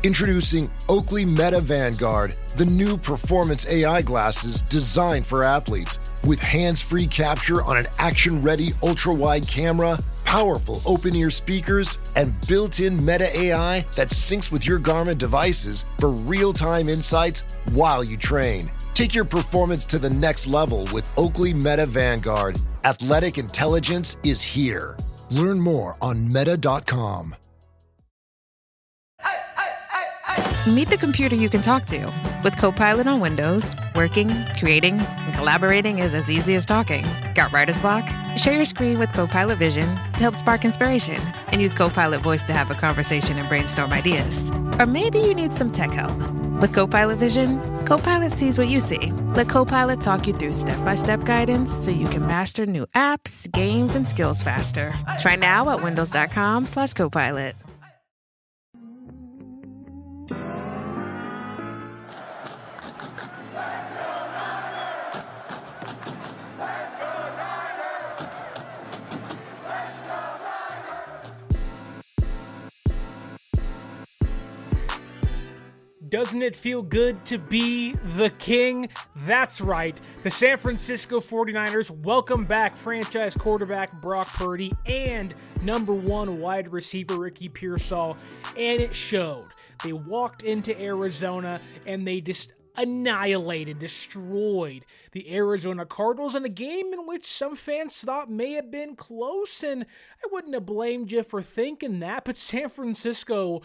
Introducing Oakley Meta Vanguard, the new performance AI glasses designed for athletes. With hands-free capture on an action-ready ultra-wide camera, powerful open-ear speakers, and built-in Meta AI that syncs with your Garmin devices for real-time insights while you train. Take your performance to the next level with Oakley Meta Vanguard. Athletic intelligence is here. Learn more on meta.com. Meet the computer you can talk to. With Copilot on Windows, working, creating, and collaborating is as easy as talking. Got writer's block? Share your screen with Copilot Vision to help spark inspiration, and use Copilot Voice to have a conversation and brainstorm ideas. Or maybe you need some tech help. With Copilot Vision, Copilot sees what you see. Let Copilot talk you through step-by-step guidance so you can master new apps, games, and skills faster. Try now at windows.com/Copilot. Doesn't it feel good to be the king? That's right. The San Francisco 49ers welcome back franchise quarterback Brock Purdy and number one wide receiver Ricky Pearsall, and it showed. They walked into Arizona and they just destroyed the Arizona Cardinals in a game in which some fans thought may have been close, and I wouldn't have blamed you for thinking that, but San Francisco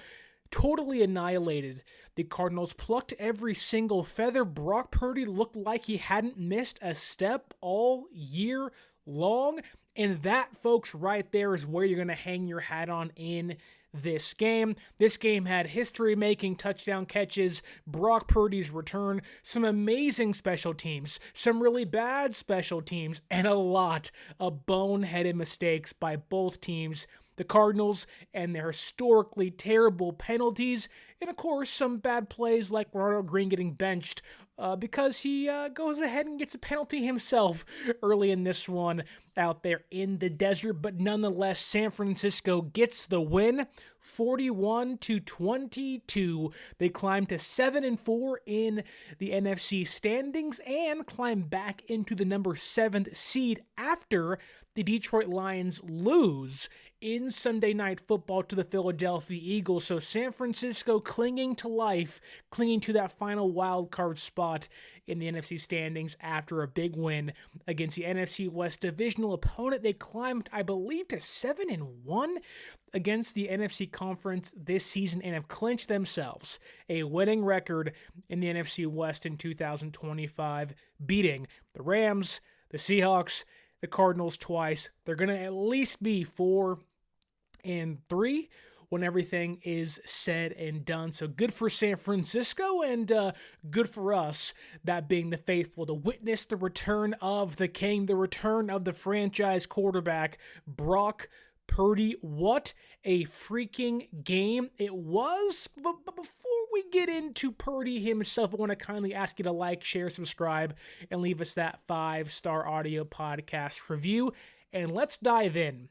totally annihilated the Cardinals, plucked every single feather. Brock Purdy looked like he hadn't missed a step all year long. And that, folks, right there is where you're going to hang your hat on in this game. This game had history-making touchdown catches, Brock Purdy's return, some amazing special teams, some really bad special teams, and a lot of boneheaded mistakes by both teams. The Cardinals and their historically terrible penalties, and of course some bad plays like Ronald Green getting benched because he goes ahead and gets a penalty himself early in this one out there in the desert. But nonetheless, San Francisco gets the win, 41-22. They climb to 7-4 in the NFC standings and climb back into the number 7th seed after the Detroit Lions lose in Sunday Night Football to the Philadelphia Eagles. So San Francisco clinging to life, clinging to that final wild card spot in the NFC standings after a big win against the NFC West divisional opponent. They climbed, I believe, to 7-1 against the NFC Conference this season and have clinched themselves a winning record in the NFC West in 2025, beating the Rams, the Seahawks, the Cardinals twice. They're going to at least be 4-3 when everything is said and done. So good for San Francisco and good for us, that being the faithful, to witness the return of the king, the return of the franchise quarterback, Brock Purdy. What a freaking game it was. But before we get into Purdy himself, I want to kindly ask you to like, share, subscribe, and leave us that 5-star audio podcast review. And let's dive in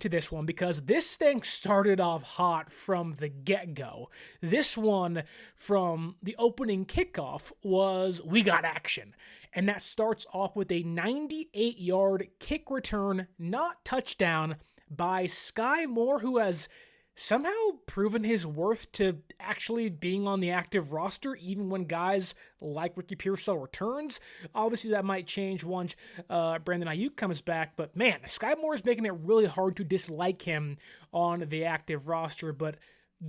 to this one, because this thing started off hot from the get-go. This one, from the opening kickoff, was we got action. And that starts off with a 98-yard kick return, not touchdown, by Skyy Moore, who has somehow proven his worth to actually being on the active roster, even when guys like Ricky Pearsall returns. Obviously, that might change once Brandon Ayuk comes back, but man, Skyy Moore is making it really hard to dislike him on the active roster, but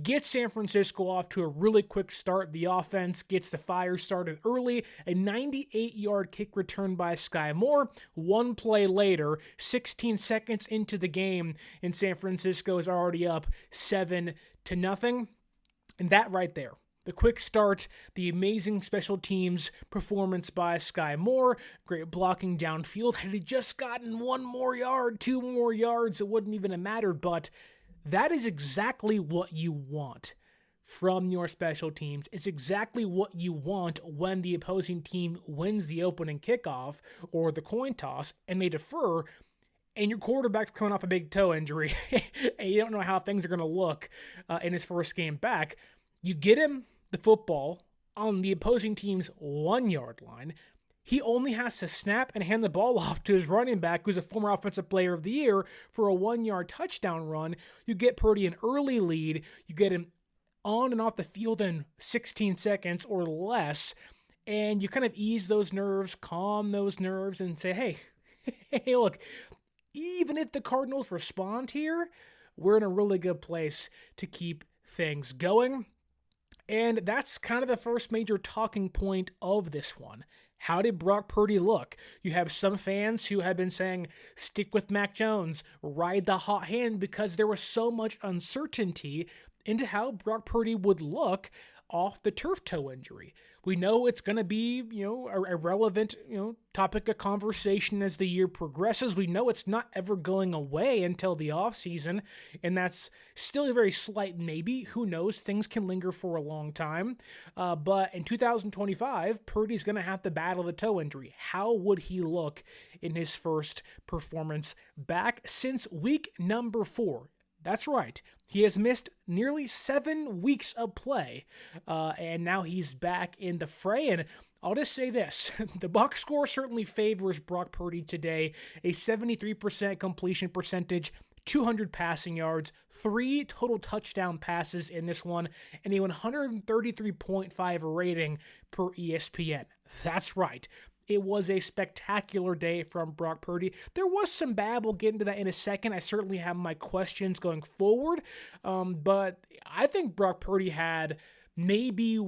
gets San Francisco off to a really quick start. The offense gets the fire started early. A 98-yard kick return by Skyy Moore. One play later, 16 seconds into the game, and San Francisco is already up 7-0. And that right there, the quick start, the amazing special teams performance by Skyy Moore, great blocking downfield. Had he just gotten one more yard, 2 more yards, it wouldn't even have mattered, but that is exactly what you want from your special teams. It's exactly what you want when the opposing team wins the opening kickoff or the coin toss and they defer, and your quarterback's coming off a big toe injury and you don't know how things are going to look in his first game back. You get him the football on the opposing team's 1-yard line. He only has to snap and hand the ball off to his running back, who's a former Offensive Player of the Year, for a 1-yard touchdown run. You get Purdy an early lead. You get him on and off the field in 16 seconds or less, and you kind of ease those nerves, calm those nerves, and say, hey, look, even if the Cardinals respond here, we're in a really good place to keep things going. And that's kind of the first major talking point of this one. How did Brock Purdy look? You have some fans who have been saying, stick with Mac Jones, ride the hot hand, because there was so much uncertainty into how Brock Purdy would look off the turf toe injury. We know it's going to be, a relevant, topic of conversation as the year progresses. We know it's not ever going away until the offseason, and that's still a very slight maybe. Who knows? Things can linger for a long time. But in 2025, Purdy's going to have to battle the toe injury. How would he look in his first performance back since week number 4? That's right. He has missed nearly 7 weeks of play, and now he's back in the fray. And I'll just say this. The box score certainly favors Brock Purdy today. A 73% completion percentage, 200 passing yards, 3 total touchdown passes in this one, and a 133.5 rating per ESPN. That's right. It was a spectacular day from Brock Purdy. There was some bad. We'll get into that in a second. I certainly have my questions going forward. But I think Brock Purdy had maybe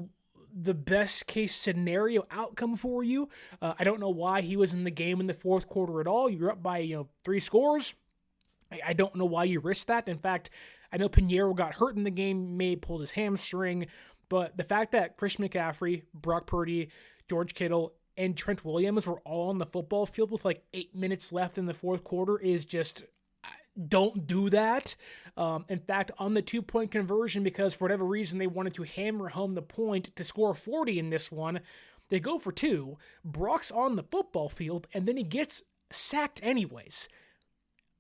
the best case scenario outcome for you. I don't know why he was in the game in the fourth quarter at all. You're up by 3 scores. I don't know why you risked that. In fact, I know Pinheiro got hurt in the game, may have pulled his hamstring. But the fact that Christian McCaffrey, Brock Purdy, George Kittle, and Trent Williams were all on the football field with 8 minutes left in the fourth quarter is just, don't do that. In fact, on the 2-point conversion, because for whatever reason they wanted to hammer home the point to score 40 in this one, they go for 2. Brock's on the football field, and then he gets sacked anyways.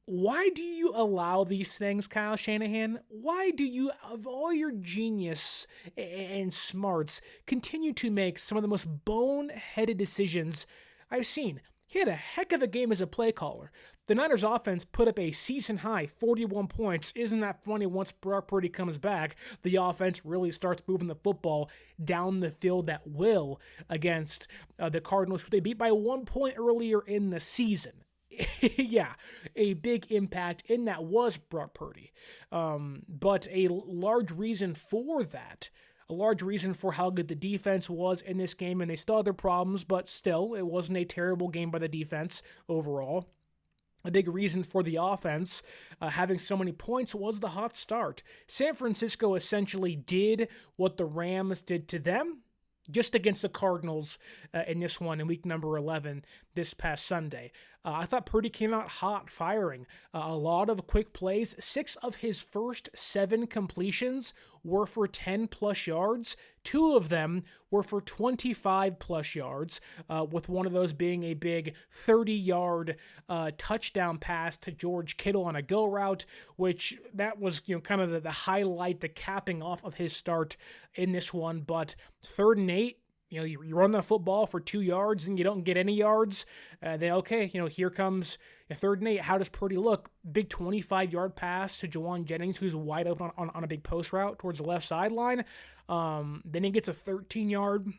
Why do you allow these things, Kyle Shanahan? Why do you, of all your genius and smarts, continue to make some of the most boneheaded decisions I've seen? He had a heck of a game as a play caller. The Niners offense put up a season-high 41 points. Isn't that funny? Once Brock Purdy comes back, the offense really starts moving the football down the field at will against the Cardinals, who they beat by 1 point earlier in the season. Yeah, a big impact in that was Brock Purdy. But a large reason for that, a large reason for how good the defense was in this game, and they still had their problems, but still, it wasn't a terrible game by the defense overall. A big reason for the offense having so many points was the hot start. San Francisco essentially did what the Rams did to them, just against the Cardinals in this one in week number 11 this past Sunday. I thought Purdy came out hot, firing. A lot of quick plays. 6 of his first 7 completions were for 10-plus yards. 2 of them were for 25-plus yards, with one of those being a big 30-yard touchdown pass to George Kittle on a go route, which that was kind of the highlight, the capping off of his start in this one. But 3rd and 8, you run the football for 2 yards and you don't get any yards. Then, okay, here comes a 3rd and 8. How does Purdy look? Big 25-yard pass to Jawan Jennings, who's wide open on a big post route towards the left sideline. Then he gets a 13-yard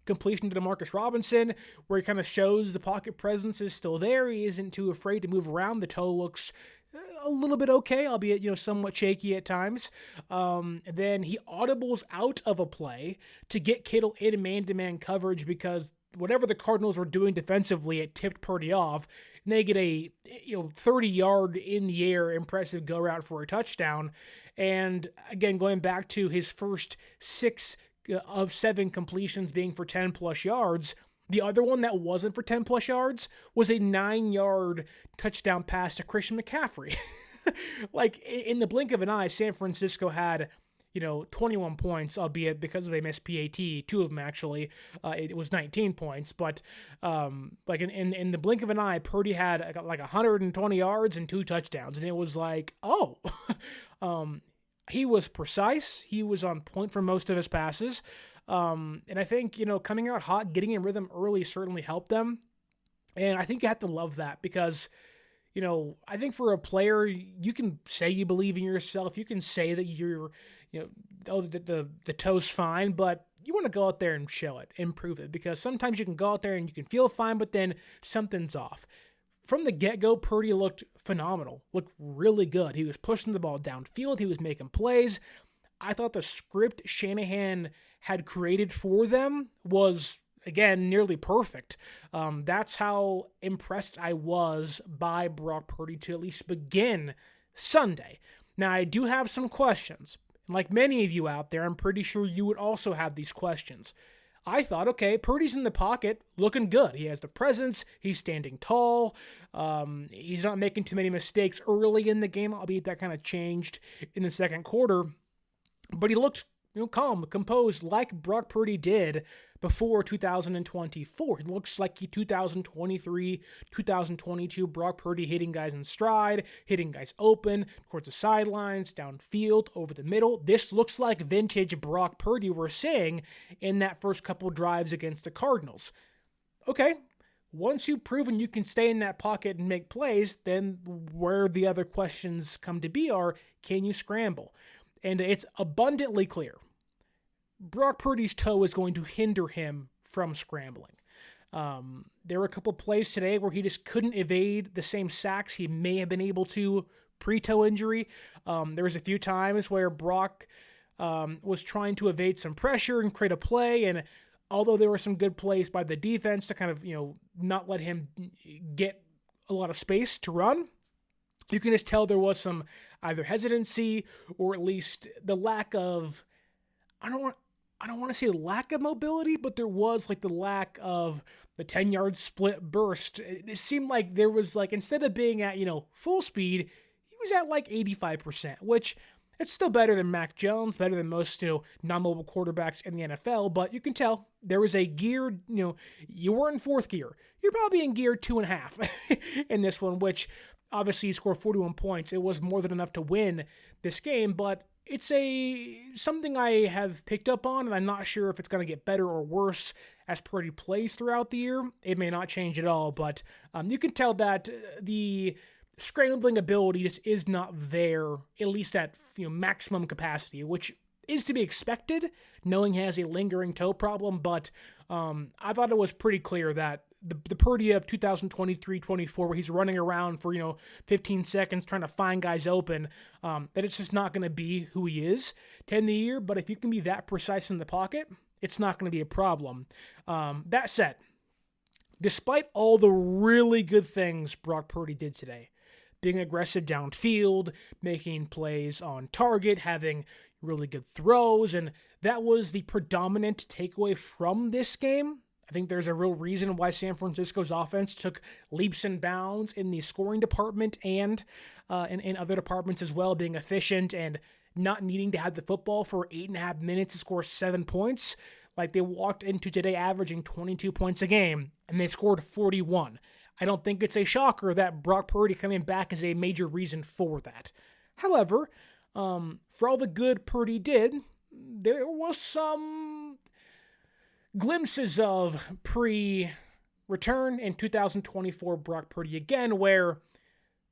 completion to DeMarcus Robinson, where he kind of shows the pocket presence is still there. He isn't too afraid to move around. The toe looks a little bit okay, albeit, somewhat shaky at times. Then he audibles out of a play to get Kittle in man-to-man coverage because whatever the Cardinals were doing defensively, it tipped Purdy off. And they get a 30-yard in the air impressive go route for a touchdown. And again, going back to his first 6 of 7 completions being for 10-plus yards, the other one that wasn't for 10-plus yards was a 9-yard touchdown pass to Christian McCaffrey. In the blink of an eye, San Francisco had, 21 points, albeit because they missed PAT, 2 of them actually. It was 19 points, but in the blink of an eye, Purdy had 120 yards and 2 touchdowns, and it was he was precise. He was on point for most of his passes. And I think, coming out hot, getting in rhythm early certainly helped them. And I think you have to love that because, I think for a player, you can say you believe in yourself. You can say that you're, the toe's fine, but you want to go out there and show it and prove it because sometimes you can go out there and you can feel fine, but then something's off. From the get-go, Purdy looked phenomenal, looked really good. He was pushing the ball downfield. He was making plays. I thought the script Shanahan had created for them was, again, nearly perfect. That's how impressed I was by Brock Purdy to at least begin Sunday. Now, I do have some questions. And like many of you out there, I'm pretty sure you would also have these questions. I thought, okay, Purdy's in the pocket, looking good. He has the presence. He's standing tall. He's not making too many mistakes early in the game, albeit that kind of changed in the second quarter. But he looked calm, composed, like Brock Purdy did before 2024. It looks like 2023, 2022, Brock Purdy hitting guys in stride, hitting guys open, towards the sidelines, downfield, over the middle. This looks like vintage Brock Purdy we're seeing in that first couple drives against the Cardinals. Okay, once you've proven you can stay in that pocket and make plays, then where the other questions come to be are, can you scramble? And it's abundantly clear Brock Purdy's toe is going to hinder him from scrambling. There were a couple plays today where he just couldn't evade the same sacks he may have been able to pre-toe injury. There was a few times where Brock was trying to evade some pressure and create a play, and although there were some good plays by the defense to kind of, not let him get a lot of space to run, you can just tell there was some either hesitancy or at least the lack of, I don't want to say lack of mobility, but there was like the lack of the 10-yard split burst. It seemed like there was like, instead of being at, full speed, he was at like 85%, which it's still better than Mac Jones, better than most, non-mobile quarterbacks in the NFL, but you can tell there was a geared, you were in fourth gear. You're probably in gear 2.5 in this one, which obviously he scored 41 points. It was more than enough to win this game, but it's something I have picked up on, and I'm not sure if it's going to get better or worse as Purdy plays throughout the year. It may not change at all, but you can tell that the scrambling ability just is not there, at least at maximum capacity, which is to be expected, knowing he has a lingering toe problem. But I thought it was pretty clear that the Purdy of 2023-24, where he's running around for 15 seconds trying to find guys open, that it's just not going to be who he is to end the year. But if you can be that precise in the pocket, it's not going to be a problem. That said, despite all the really good things Brock Purdy did today, being aggressive downfield, making plays on target, having really good throws, and that was the predominant takeaway from this game. I think there's a real reason why San Francisco's offense took leaps and bounds in the scoring department and in other departments as well, being efficient and not needing to have the football for 8.5 minutes to score 7 points. Like, they walked into today averaging 22 points a game, and they scored 41. I don't think it's a shocker that Brock Purdy coming back is a major reason for that. However, for all the good Purdy did, there was some glimpses of pre-return in 2024 Brock Purdy again, where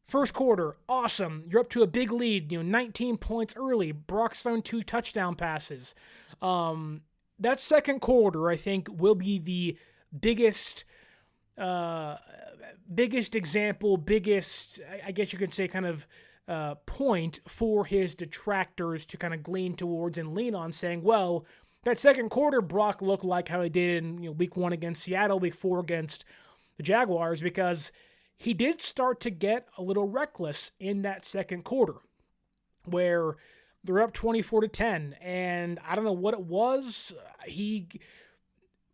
first quarter, awesome. You're up to a big lead, 19 points early. Brock's thrown 2 touchdown passes. That second quarter, I think, will be the biggest example, I guess you could say, kind of point for his detractors to kind of glean towards and lean on, saying, well, that second quarter, Brock looked like how he did in week 1 against Seattle, week 4 against the Jaguars, because he did start to get a little reckless in that second quarter, where they're up 24-10, and I don't know what it was.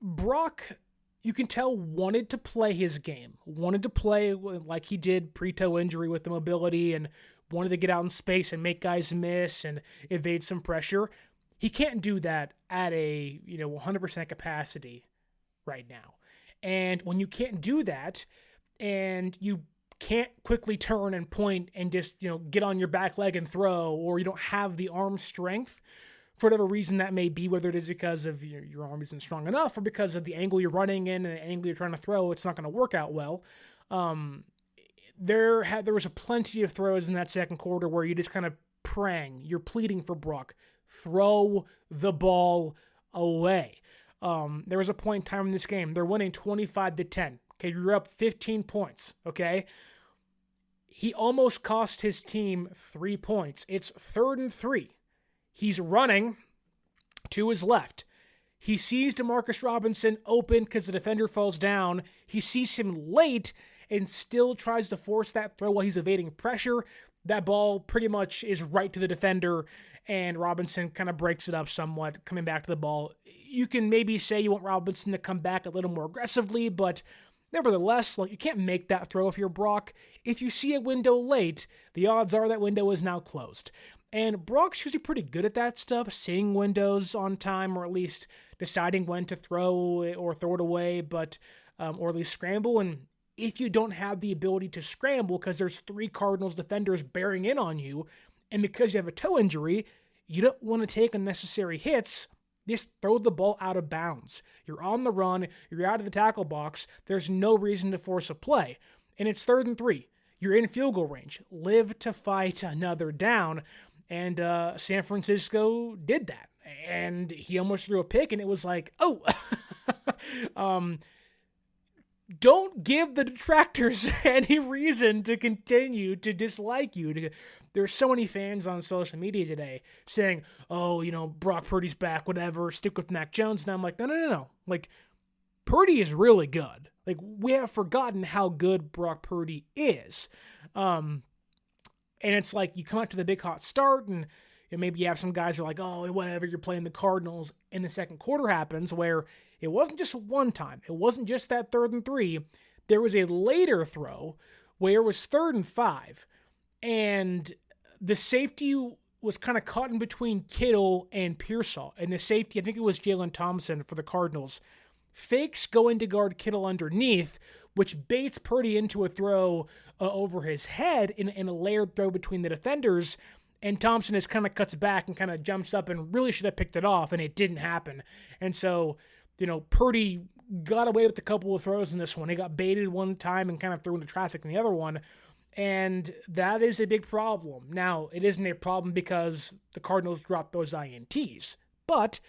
Brock, you can tell, wanted to play his game, wanted to play like he did pre-toe injury with the mobility, and wanted to get out in space and make guys miss and evade some pressure. He can't do that at a 100% capacity right now. And when you can't do that, and you can't quickly turn and point and just, get on your back leg and throw, or you don't have the arm strength for whatever reason that may be, whether it is because of your arm isn't strong enough or because of the angle you're running in and the angle you're trying to throw, it's not going to work out well. There was a plenty of throws in that second quarter where you just kind of praying, you're pleading for Brock, throw the ball away. There was a point in time in this game, they're winning 25-10. Okay, you're up 15 points, okay? He almost cost his team 3 points. It's 3rd and 3. He's running to his left. He sees Demarcus Robinson open because the defender falls down. He sees him late and still tries to force that throw while he's evading pressure. That ball pretty much is right to the defender, and Robinson kind of breaks it up somewhat, coming back to the ball. You can maybe say you want Robinson to come back a little more aggressively, but nevertheless, you can't make that throw if you're Brock. If you see a window late, the odds are that window is now closed. And Brock's usually pretty good at that stuff, seeing windows on time, or at least deciding when to throw it or throw it away, or at least scramble. And if you don't have the ability to scramble because there's 3 Cardinals defenders bearing in on you, and because you have a toe injury, you don't want to take unnecessary hits, just throw the ball out of bounds. You're on the run, you're out of the tackle box, there's no reason to force a play. And it's 3rd and 3. You're in field goal range. Live to fight another down. And San Francisco did that. And he almost threw a pick, and it was like, oh. Don't give the detractors any reason to continue to dislike you. There's so many fans on social media today saying, oh, Brock Purdy's back, whatever, stick with Mac Jones. And I'm like, no. Purdy is really good. We have forgotten how good Brock Purdy is. And it's you come out to the big hot start, and maybe you have some guys who are like, oh, whatever, you're playing the Cardinals. And the second quarter happens where it wasn't just one time. It wasn't just that 3rd and 3. There was a later throw where it was 3rd and 5. And the safety was kind of caught in between Kittle and Pearsall. And the safety, I think it was Jalen Thompson for the Cardinals, fakes going to guard Kittle underneath, which baits Purdy into a throw over his head in a layered throw between the defenders. And Thompson just kind of cuts back and kind of jumps up and really should have picked it off, and it didn't happen. And so, Purdy got away with a couple of throws in this one. He got baited one time and kind of threw into traffic in the other one. And that is a big problem. Now, it isn't a problem because the Cardinals dropped those INTs, but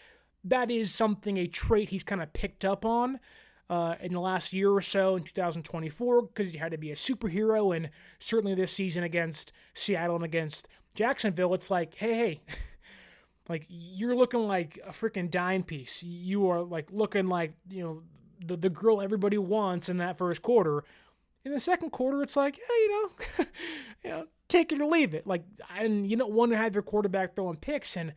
that is a trait he's kind of picked up on in the last year or so in 2024, because he had to be a superhero, and certainly this season against Seattle and against Jacksonville, it's hey, you're looking like a freaking dime piece. You are looking like, the girl everybody wants in that first quarter. In the second quarter, it's take it or leave it. And you don't want to have your quarterback throwing picks, and,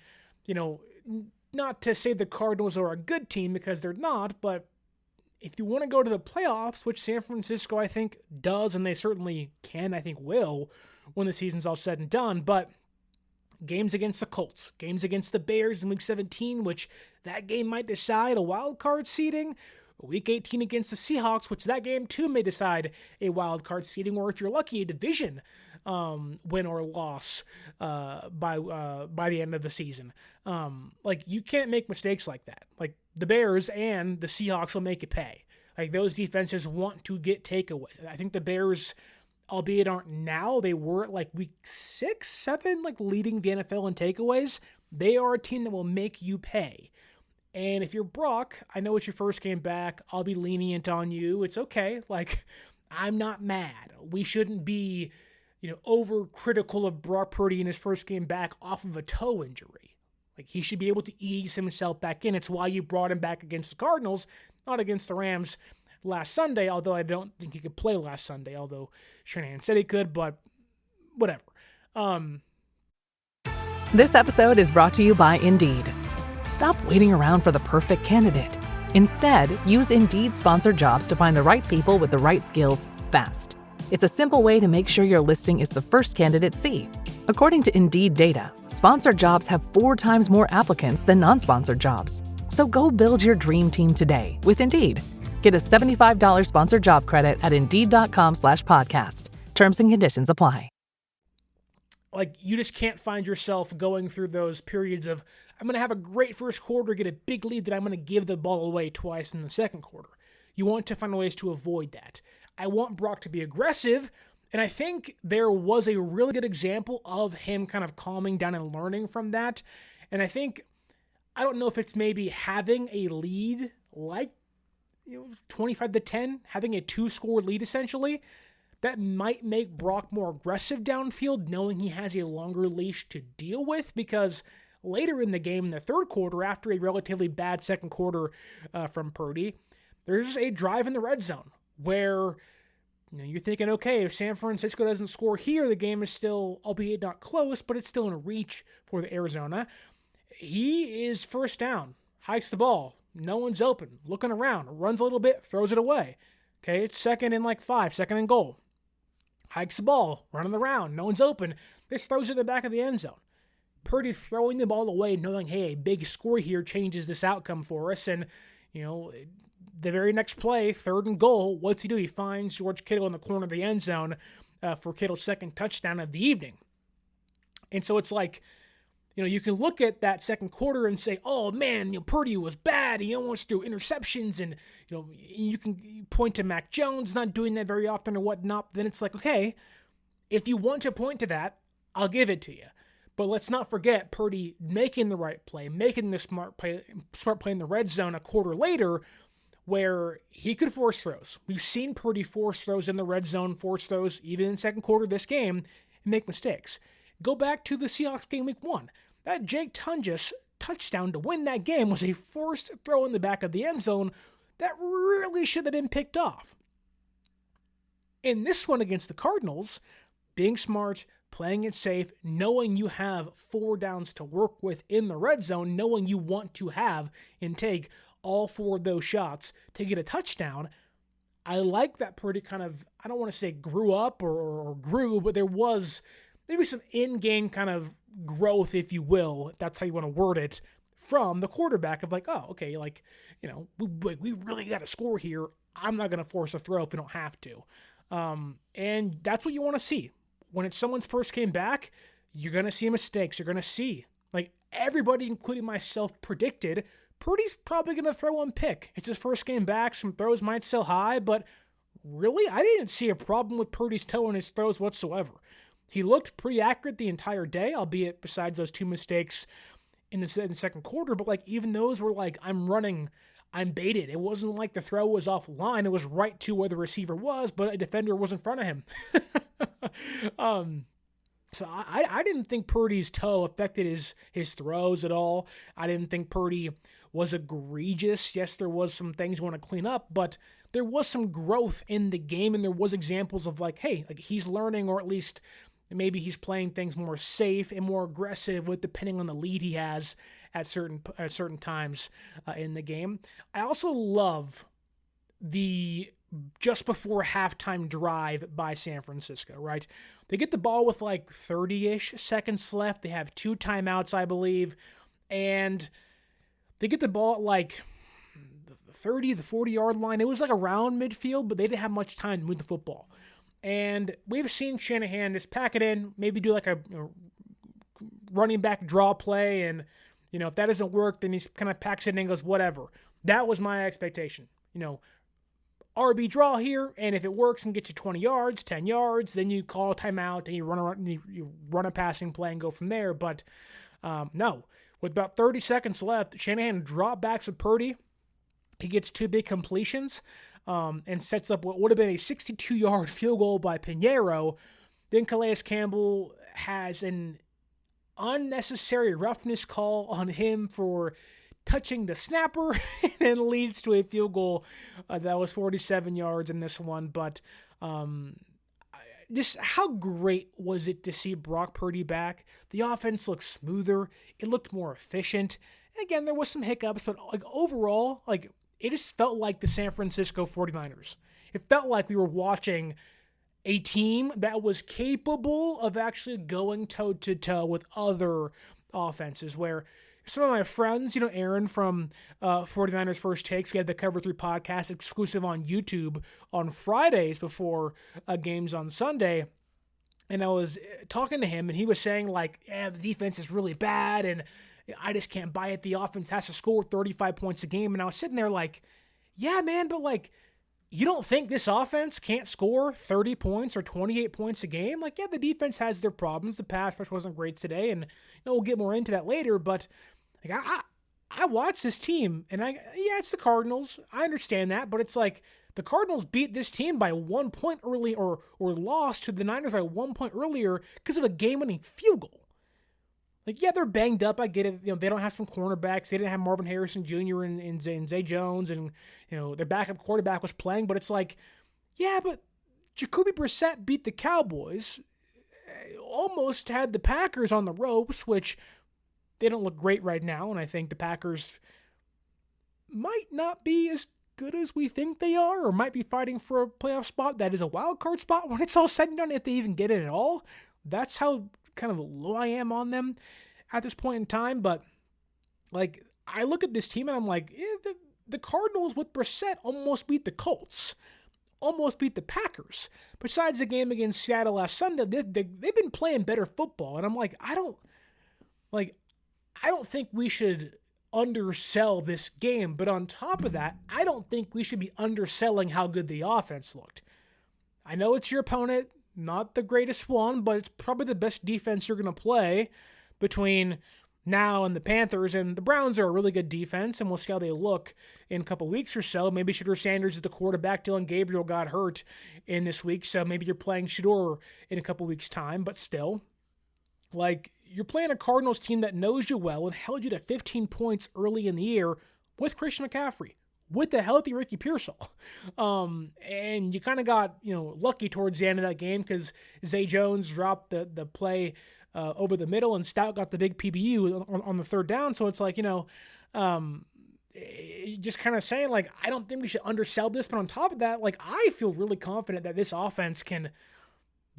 not to say the Cardinals are a good team, because they're not, but if you want to go to the playoffs, which San Francisco, I think, does, and they certainly can, I think will, when the season's all said and done, but games against the Colts, games against the Bears in Week 17, which that game might decide a wild card seeding, Week 18 against the Seahawks, which that game too may decide a wild card seeding, or if you're lucky, a division win or loss by the end of the season. You can't make mistakes like that. The Bears and the Seahawks will make you pay. Those defenses want to get takeaways. I think the Bears, albeit aren't now, they were at week 6, 7, leading the NFL in takeaways. They are a team that will make you pay. And if you're Brock, I know it's your first game back. I'll be lenient on you. It's okay. I'm not mad. We shouldn't be, overcritical of Brock Purdy in his first game back off of a toe injury. He should be able to ease himself back in. It's why you brought him back against the Cardinals, not against the Rams last Sunday, although I don't think he could play last Sunday, although Shanahan said he could, but whatever. This episode is brought to you by Indeed. Stop waiting around for the perfect candidate. Instead, use Indeed sponsored jobs to find the right people with the right skills fast. It's a simple way to make sure your listing is the first candidates see. According to Indeed data, sponsored jobs have 4 times more applicants than non-sponsored jobs. So go build your dream team today with Indeed. Get a $75 sponsored job credit at Indeed.com/podcast. Terms and conditions apply. Like, you just can't find yourself going through those periods of, I'm going to have a great first quarter, get a big lead, that I'm going to give the ball away twice in the second quarter. You want to find ways to avoid that. I want Brock to be aggressive, and I think there was a really good example of him kind of calming down and learning from that. And I don't know if it's maybe having a lead like 25-10, having a 2-score lead essentially, that might make Brock more aggressive downfield, knowing he has a longer leash to deal with, because later in the game, in the third quarter, after a relatively bad second quarter from Purdy, there's a drive in the red zone where you're thinking, okay, if San Francisco doesn't score here, the game is still, albeit not close, but it's still in reach for the Arizona. He is first down, hikes the ball, no one's open, looking around, runs a little bit, throws it away. Okay, it's second and 5, second and goal. Hikes the ball, running around, no one's open. This throws it in the back of the end zone. Purdy throwing the ball away, knowing, hey, a big score here changes this outcome for us. And, the very next play, third and goal, what's he do? He finds George Kittle in the corner of the end zone for Kittle's second touchdown of the evening. And so it's like, you can look at that second quarter and say, oh, man, Purdy was bad. He almost threw interceptions. And, you can point to Mac Jones not doing that very often or whatnot. Then it's like, okay, if you want to point to that, I'll give it to you. But let's not forget Purdy making the right play, making the smart play in the red zone a quarter later where he could force throws. We've seen Purdy force throws in the red zone, force throws even in the second quarter of this game, and make mistakes. Go back to the Seahawks game week 1. That Jake Tungus touchdown to win that game was a forced throw in the back of the end zone that really should have been picked off. In this one against the Cardinals, being smart, playing it safe, knowing you have 4 downs to work with in the red zone, knowing you want to have and take all 4 of those shots to get a touchdown, I like that Purdy kind of, I don't want to say grew up or grew, but there was maybe some in-game kind of growth, if you will, if that's how you want to word it, from the quarterback of oh, okay, we really got to score here. I'm not going to force a throw if we don't have to. And that's what you want to see. When it's someone's first game back, you're going to see mistakes. You're going to see, everybody, including myself, predicted Purdy's probably going to throw one pick. It's his first game back. Some throws might still high, but really, I didn't see a problem with Purdy's toe in his throws whatsoever. He looked pretty accurate the entire day, albeit besides those 2 mistakes in the second quarter. But even those were I'm baited. It wasn't like the throw was offline. It was right to where the receiver was, but a defender was in front of him. So I didn't think Purdy's toe affected his throws at all. I didn't think Purdy was egregious. Yes, there was some things you want to clean up, but there was some growth in the game, and there was examples of he's learning, or at least maybe he's playing things more safe and more aggressive depending on the lead he has at certain times in the game. I also love the just before halftime drive by San Francisco, right? They get the ball with 30-ish seconds left. They have 2 timeouts, I believe, and they get the ball at the 30, the 40-yard line. It was around midfield, but they didn't have much time to move the football. And we've seen Shanahan just pack it in, maybe do a running back draw play, and if that doesn't work, then he kind of packs it in and goes, whatever. That was my expectation. RB draw here, and if it works and gets you 20 yards, 10 yards, then you call a timeout and you run a passing play and go from there. But no, with about 30 seconds left, Shanahan drop backs with Purdy. He gets 2 big completions and sets up what would have been a 62-yard field goal by Pinheiro. Then Calais Campbell has an unnecessary roughness call on him for touching the snapper, and leads to a field goal that was 47 yards in this one. But just how great was it to see Brock Purdy back? The offense looked smoother. It looked more efficient. Again, there was some hiccups, but overall, it just felt like the San Francisco 49ers. It felt like we were watching a team that was capable of actually going toe-to-toe with other offenses, where some of my friends, Aaron from 49ers First Takes, we had the Cover 3 podcast exclusive on YouTube on Fridays before games on Sunday. And I was talking to him, and he was saying, the defense is really bad, and I just can't buy it. The offense has to score 35 points a game. And I was sitting there yeah, man, but you don't think this offense can't score 30 points or 28 points a game? Yeah, the defense has their problems. The pass rush wasn't great today, and we'll get more into that later. But I watched this team, and it's the Cardinals. I understand that, but it's the Cardinals beat this team by 1 point early, or lost to the Niners by 1 point earlier because of a game-winning field goal. They're banged up. I get it. They don't have some cornerbacks. They didn't have Marvin Harrison Jr. and Zay Jones, and their backup quarterback was playing. But it's but Jacoby Brissett beat the Cowboys. Almost had the Packers on the ropes, which they don't look great right now. And I think the Packers might not be as good as we think they are, or might be fighting for a playoff spot that is a wild card spot when it's all said and done, if they even get it at all. That's how kind of low I am on them at this point in time. But I look at this team and I'm the Cardinals with Brissett almost beat the Colts, almost beat the Packers. Besides the game against Seattle last Sunday, they've been playing better football, and I'm I don't think we should undersell this game. But on top of that, I don't think we should be underselling how good the offense looked. I know it's your opponent, not the greatest one, but it's probably the best defense you're going to play between now and the Panthers. And the Browns are a really good defense, and we'll see how they look in a couple weeks or so. Maybe Shedeur Sanders is the quarterback. Dylan Gabriel got hurt in this week, so maybe you're playing Shedeur in a couple weeks' time. But still, you're playing a Cardinals team that knows you well and held you to 15 points early in the year with Christian McCaffrey, with the healthy Ricky Pearsall. And you kind of got, lucky towards the end of that game because Zay Jones dropped the play over the middle, and Stout got the big PBU on the third down. So it's just kind of saying, I don't think we should undersell this. But on top of that, I feel really confident that this offense can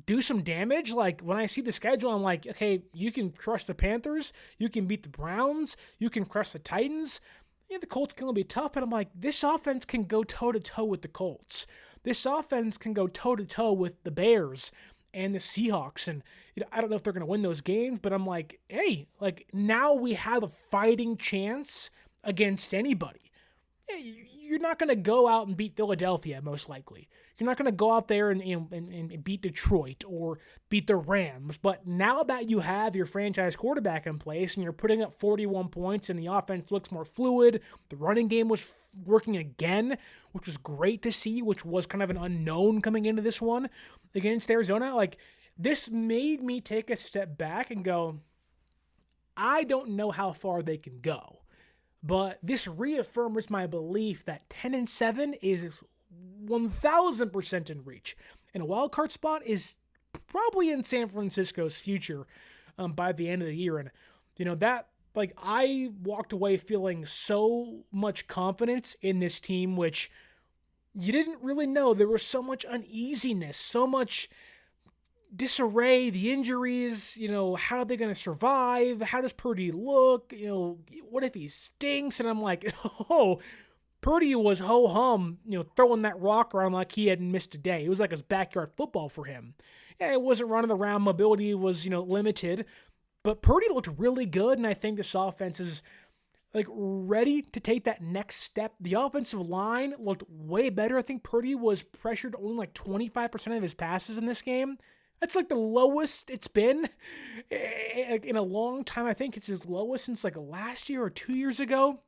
do some damage. When I see the schedule, I'm okay, you can crush the Panthers, you can beat the Browns, you can crush the Titans. The Colts can be tough, but I'm this offense can go toe-to-toe with the Colts. This offense can go toe-to-toe with the Bears and the Seahawks. And I don't know if they're going to win those games, but I'm hey, now we have a fighting chance against anybody. You're not going to go out and beat Philadelphia, most likely. You're not going to go out there and beat Detroit or beat the Rams. But now that you have your franchise quarterback in place and you're putting up 41 points and the offense looks more fluid, the running game was working again, which was great to see, which was kind of an unknown coming into this one against Arizona. This made me take a step back and go, I don't know how far they can go. But this reaffirms my belief that 10-7 is 1,000% in reach. And a wild card spot is probably in San Francisco's future by the end of the year. And, that, I walked away feeling so much confidence in this team, which you didn't really know. There was so much uneasiness, so much disarray, the injuries, how are they going to survive? How does Purdy look? What if he stinks? And I'm Purdy was ho-hum, throwing that rock around like he hadn't missed a day. It was like his backyard football for him. Yeah, it wasn't running around. Mobility was, limited. But Purdy looked really good, and I think this offense is, ready to take that next step. The offensive line looked way better. I think Purdy was pressured only 25% of his passes in this game. That's the lowest it's been in a long time. I think it's his lowest since last year or 2 years ago.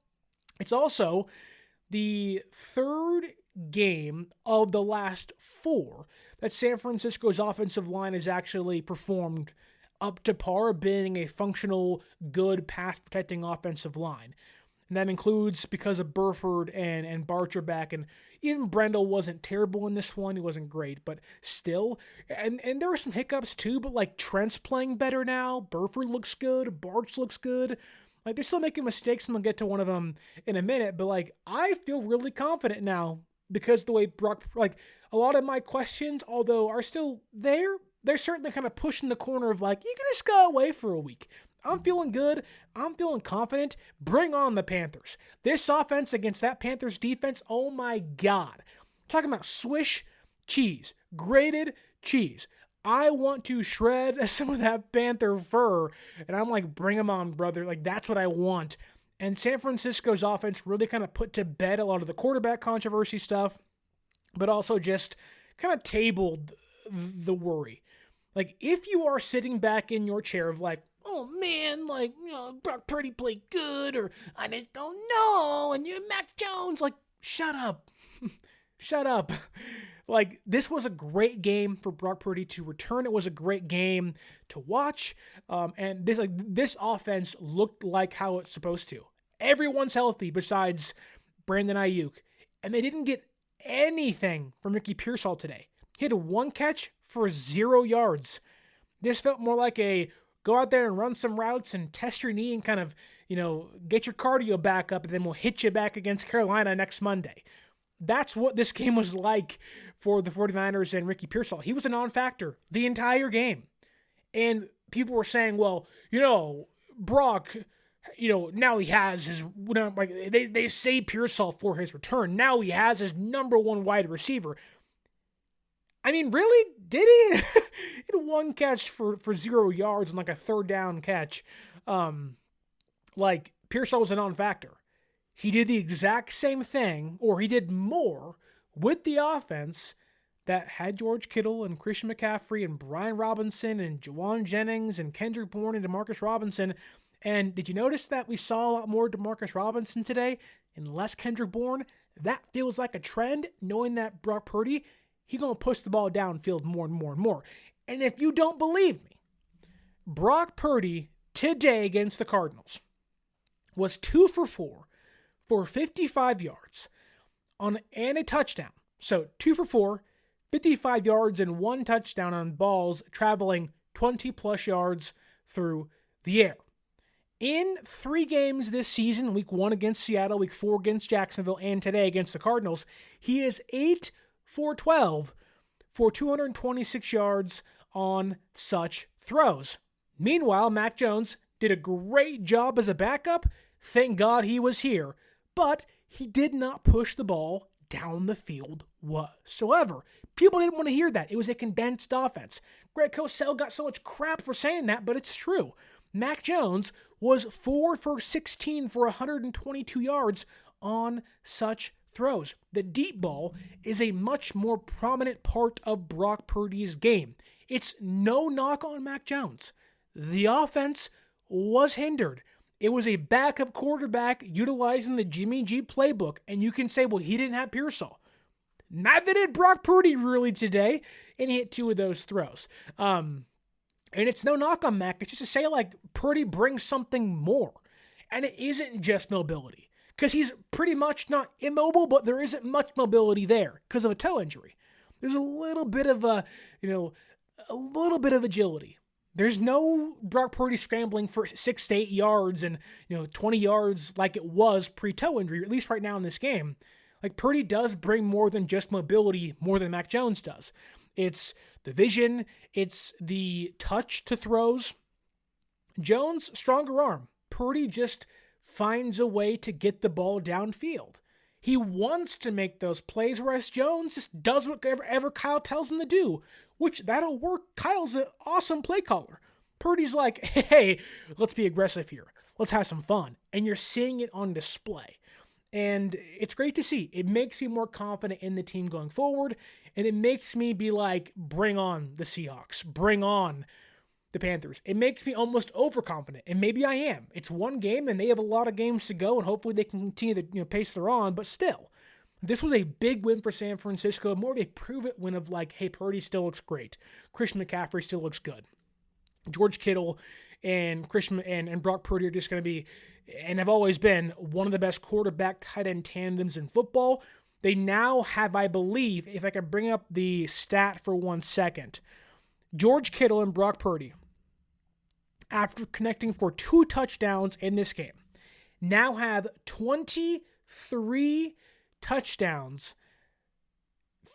It's also the third game of the last four that San Francisco's offensive line has actually performed up to par, being a functional, good pass-protecting offensive line. And that includes because of Burford and Barcher back, and even Brendel wasn't terrible in this one. He wasn't great, but still. And there were some hiccups too, but Trent's playing better now. Burford looks good. Barch looks good. They're still making mistakes, and we'll get to one of them in a minute, but I feel really confident now because the way Brock, a lot of my questions, although are still there, they're certainly kind of pushing the corner of you're going to just go away for a week. I'm feeling good. I'm feeling confident. Bring on the Panthers. This offense against that Panthers defense, oh my God. Talking about Swiss cheese, grated cheese. I want to shred some of that Panther fur, and I'm like, bring them on, brother. Like, that's what I want. And San Francisco's offense really kind of put to bed a lot of the quarterback controversy stuff, but also just kind of tabled the worry. Like, if you are sitting back in your chair of like, oh man, like, Brock Purdy played good, or I just don't know, and you're Mac Jones, like, shut up. Shut up. Like, this was a great game for Brock Purdy to return. It was a great game to watch. And this offense looked like how it's supposed to. Everyone's healthy besides Brandon Ayuk. And they didn't get anything from Ricky Pearsall today. He had 1 catch for 0 yards. This felt more like a go out there and run some routes and test your knee and kind of, get your cardio back up, and then we'll hit you back against Carolina next Monday. That's what this game was like for the 49ers and Ricky Pearsall. He was a non-factor the entire game. And people were saying, well, Brock, now he has his, they say Pearsall for his return. Now he has his number 1 wide receiver. I mean, really? Did he? He had 1 catch for 0 yards and like a 3rd down catch. Pearsall was a non-factor. He did the exact same thing, or he did more with the offense that had George Kittle and Christian McCaffrey and Brian Robinson and Juwan Jennings and Kendrick Bourne and DeMarcus Robinson. And did you notice that we saw a lot more DeMarcus Robinson today and less Kendrick Bourne? That feels like a trend, knowing that Brock Purdy, he's going to push the ball downfield more and more and more. And if you don't believe me, Brock Purdy today against the Cardinals was 2 for 4 for 55 yards and a touchdown. So 2 for 4, 55 yards and 1 touchdown on balls traveling 20-plus yards through the air. In 3 games this season, week 1 against Seattle, week 4 against Jacksonville, and today against the Cardinals, he is 8 for 12 for 226 yards on such throws. Meanwhile, Mac Jones did a great job as a backup. Thank God he was here. But he did not push the ball down the field whatsoever. People didn't want to hear that. It was a condensed offense. Greg Cosell got so much crap for saying that, but it's true. Mac Jones was 4 for 16 for 122 yards on such throws. The deep ball is a much more prominent part of Brock Purdy's game. It's no knock on Mac Jones. The offense was hindered. It was a backup quarterback utilizing the Jimmy G playbook, and you can say, well, he didn't have Pearsall. Neither did Brock Purdy really today, and he hit 2 of those throws. And it's no knock on Mac. It's just to say, Purdy brings something more. And it isn't just mobility, because he's pretty much not immobile, but there isn't much mobility there because of a toe injury. There's a little bit of a little bit of agility. There's no Brock Purdy scrambling for 6 to 8 yards and 20 yards like it was pre-toe injury, at least right now in this game. Purdy does bring more than just mobility, more than Mac Jones does. It's the vision, it's the touch to throws. Jones, stronger arm. Purdy just finds a way to get the ball downfield. He wants to make those plays, whereas Jones just does whatever Kyle tells him to do, which that'll work. Kyle's an awesome play caller. Purdy's like, hey, let's be aggressive here. Let's have some fun. And you're seeing it on display. And it's great to see. It makes me more confident in the team going forward. And it makes me be like, bring on the Seahawks. Bring on the Panthers. It makes me almost overconfident. And maybe I am. It's 1 game and they have a lot of games to go. And hopefully they can continue the pace they're on. But still, this was a big win for San Francisco. More of a prove-it win of hey, Purdy still looks great. Christian McCaffrey still looks good. George Kittle and Christian and Brock Purdy are just going to be, and have always been, one of the best quarterback tight end tandems in football. They now have, I believe, if I could bring up the stat for 1 second, George Kittle and Brock Purdy, after connecting for 2 touchdowns in this game, now have 23 touchdowns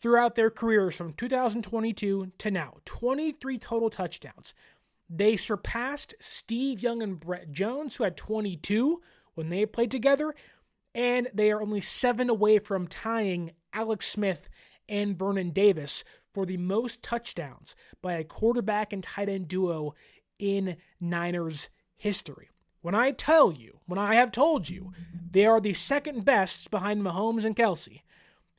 throughout their careers from 2022 to now. 23 total touchdowns. They surpassed Steve Young and Brett Jones, who had 22 when they played together, and they are only 7 away from tying Alex Smith and Vernon Davis for the most touchdowns by a quarterback and tight end duo in Niners history. When I have told you, they are the second best behind Mahomes and Kelsey.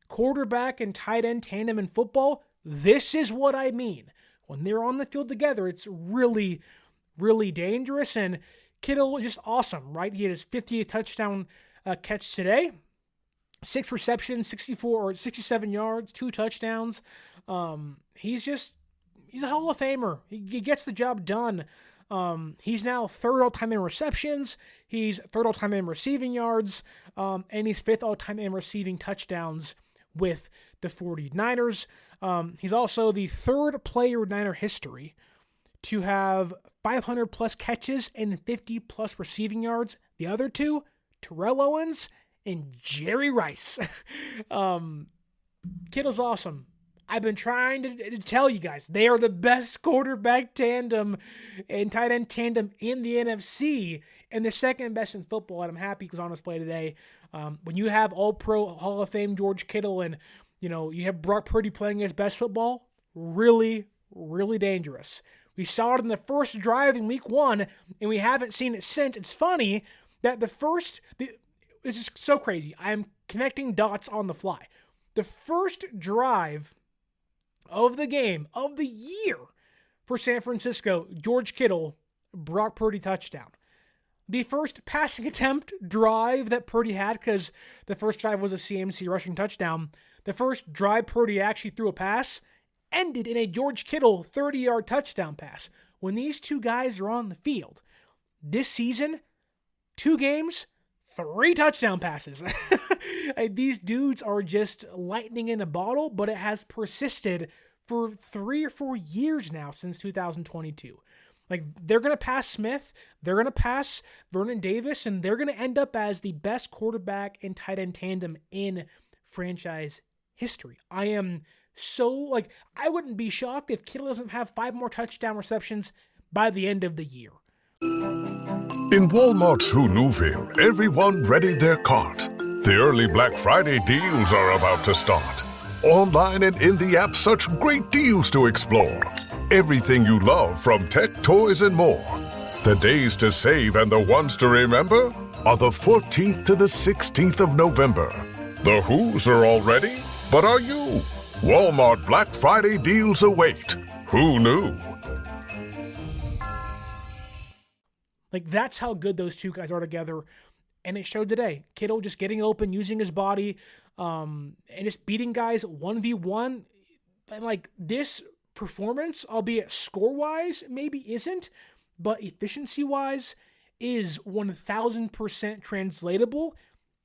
Quarterback and tight end tandem in football, this is what I mean. When they're on the field together, it's really, really dangerous, and Kittle is just awesome, right? He had his 50th touchdown catch today. 6 receptions, 67 yards, 2 touchdowns. He's a Hall of Famer. He gets the job done. He's now 3rd all-time in receptions. He's 3rd all-time in receiving yards. And he's 5th all-time in receiving touchdowns with the 49ers. He's also the 3rd player in Niner history to have 500-plus catches and 50-plus receiving yards. The other 2, Terrell Owens and Jerry Rice. Kittle's awesome. I've been trying to tell you guys, they are the best quarterback tandem and tight end tandem in the NFC and the second best in football, and I'm happy because on display today. When you have All-Pro Hall of Fame George Kittle and you have Brock Purdy playing his best football, really, really dangerous. We saw it in the first drive in week 1, and we haven't seen it since. It's funny that this is so crazy. I'm connecting dots on the fly. The first drive of the game, of the year for San Francisco, George Kittle, Brock Purdy touchdown. The first passing attempt drive that Purdy had, because the first drive was a CMC rushing touchdown, the first drive Purdy actually threw a pass, ended in a George Kittle 30-yard touchdown pass. When these two guys are on the field, this season, 2 games, 3 touchdown passes. These dudes are just lightning in a bottle, but it has persisted for 3 or 4 years now since 2022. They're going to pass Smith, they're going to pass Vernon Davis, and they're going to end up as the best quarterback and tight end tandem in franchise history. I am so, I wouldn't be shocked if Kittle doesn't have 5 more touchdown receptions by the end of the year. In Walmart's Who Newville, everyone readied their cart. The early Black Friday deals are about to start. Online and in the app, such great deals to explore. Everything you love from tech, toys, and more. The days to save and the ones to remember are the 14th to the 16th of November. The Who's are all ready, but are you? Walmart Black Friday deals await. Who knew? That's how good those two guys are together. And it showed today. Kittle just getting open, using his body, and just beating guys 1v1. And this performance, albeit score-wise, maybe isn't, but efficiency-wise is 1,000% translatable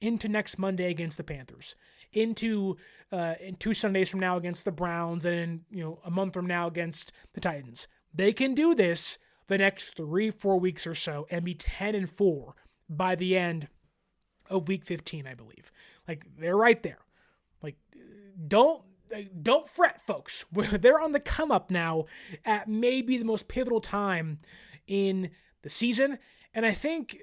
into next Monday against the Panthers, into in 2 Sundays from now against the Browns, and a month from now against the Titans. They can do this the next 3-4 weeks or so and be 10-4 by the end of week 15, I believe. They're right there. Don't fret, folks. They're on the come up now at maybe the most pivotal time in the season. And I think,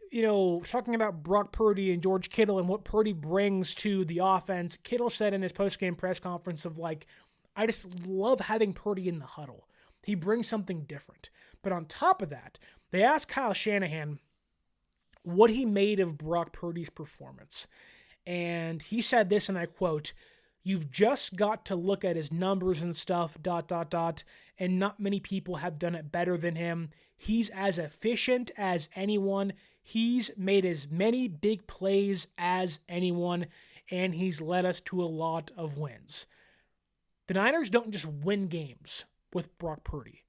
talking about Brock Purdy and George Kittle and what Purdy brings to the offense, Kittle said in his post-game press conference of I just love having Purdy in the huddle. He brings something different. But on top of that, they asked Kyle Shanahan what he made of Brock Purdy's performance. And he said this, and I quote, "You've just got to look at his numbers and stuff, ... and not many people have done it better than him. He's as efficient as anyone. He's made as many big plays as anyone, and he's led us to a lot of wins." The Niners don't just win games with Brock Purdy.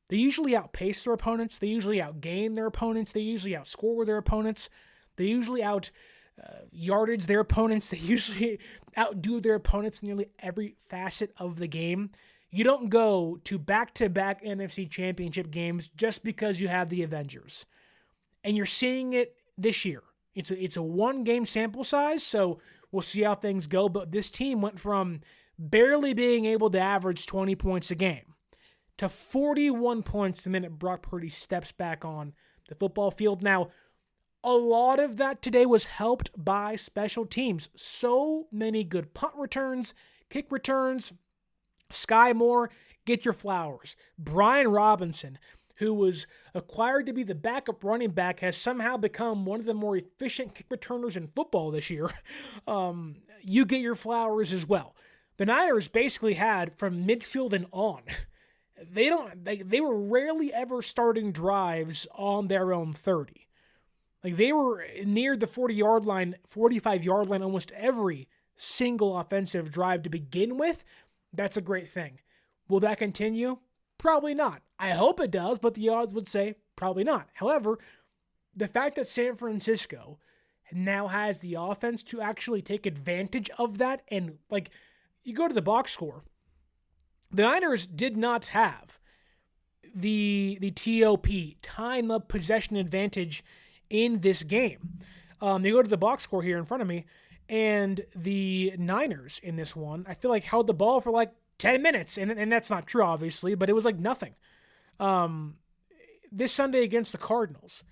They usually outpace their opponents. They usually outgain their opponents. They usually outscore their opponents. They usually yardage their opponents. They usually outdo their opponents in nearly every facet of the game. You don't go to back-to-back NFC Championship games just because you have the Avengers. And you're seeing it this year. It's a 1-game sample size, so we'll see how things go. But this team went from barely being able to average 20 points a game to 41 points the minute Brock Purdy steps back on the football field. Now, a lot of that today was helped by special teams. So many good punt returns, kick returns. Skyy Moore, get your flowers. Brian Robinson, who was acquired to be the backup running back, has somehow become one of the more efficient kick returners in football this year. You get your flowers as well. The Niners basically had, from midfield and on, they were rarely ever starting drives on their own 30. Like, they were near the 40-yard line, 45-yard line almost every single offensive drive to begin with. That's a great thing. Will that continue? Probably not. I hope it does, but the odds would say probably not. However, the fact that San Francisco now has the offense to actually take advantage of that, and like, you go to the box score, the Niners did not have the TOP, time of possession advantage, in this game. You go to the box score here in front of me, and the Niners in this one, I feel like held the ball for like 10 minutes, and that's not true, obviously, but it was like nothing. This Sunday against the Cardinals,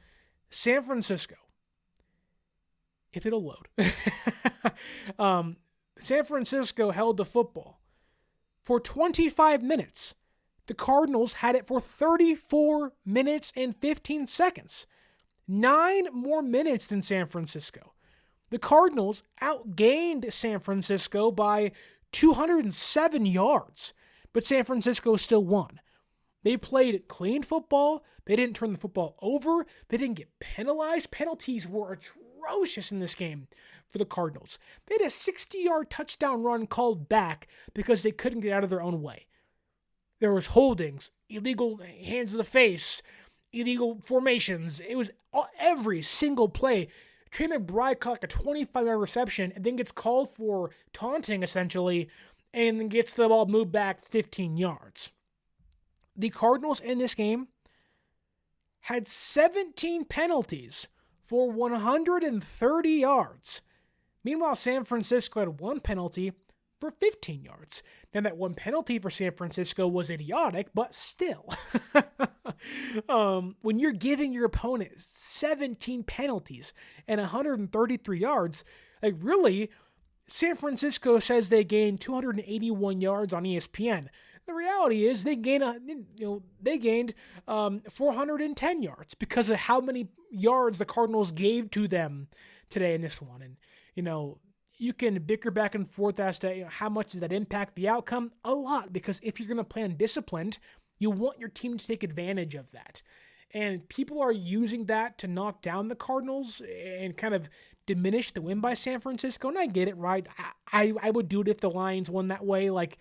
San Francisco, if it'll load, San Francisco held the football for 25 minutes. The Cardinals had it for 34 minutes and 15 seconds. 9 more minutes than San Francisco. The Cardinals outgained San Francisco by 207 yards, but San Francisco still won. They played clean football. They didn't turn the football over. They didn't get penalized. Penalties were atrocious in this game for the Cardinals. They had a 60-yard touchdown run called back because they couldn't get out of their own way. There was holdings, illegal hands to the face, illegal formations. It was every single play. Trey McBride caught like a 25-yard reception and then gets called for taunting, essentially, and then gets the ball moved back 15 yards. The Cardinals in this game had 17 penalties for 130 yards. Meanwhile, San Francisco had 1 penalty for 15 yards. Now, that 1 penalty for San Francisco was idiotic, but still. When you're giving your opponent 17 penalties and 133 yards, like, really, San Francisco says they gained 281 yards on ESPN. The reality is they gained 410 yards because of how many yards the Cardinals gave to them today in this one. And, you can bicker back and forth as to how much does that impact the outcome. A lot, because if you're going to play undisciplined, you want your team to take advantage of that. And people are using that to knock down the Cardinals and kind of diminish the win by San Francisco. And I get it, right? I would do it if the Lions won that way. Like,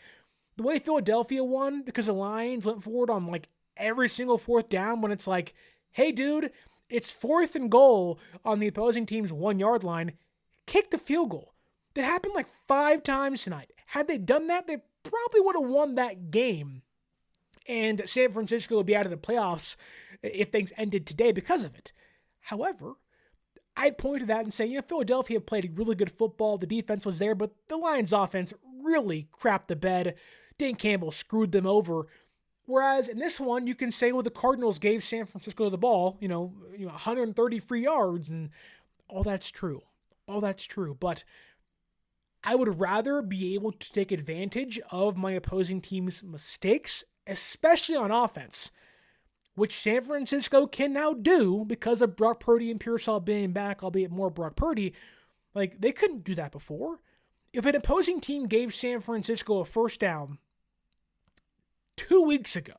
the way Philadelphia won, because the Lions went forward on like every single 4th down when it's like, hey, dude, it's 4th and goal on the opposing team's 1-yard line. Kick the field goal. That happened like 5 times tonight. Had they done that, they probably would have won that game. And San Francisco would be out of the playoffs if things ended today because of it. However, I'd point to that and say, Philadelphia played really good football. The defense was there, but the Lions offense really crapped the bed. Dan Campbell screwed them over. Whereas in this one, you can say, well, the Cardinals gave San Francisco the ball, 133 yards, and all that's true. All that's true. But I would rather be able to take advantage of my opposing team's mistakes, especially on offense, which San Francisco can now do because of Brock Purdy and Pearsall being back, albeit more Brock Purdy. Like, they couldn't do that before. If an opposing team gave San Francisco a 1st down 2 weeks ago,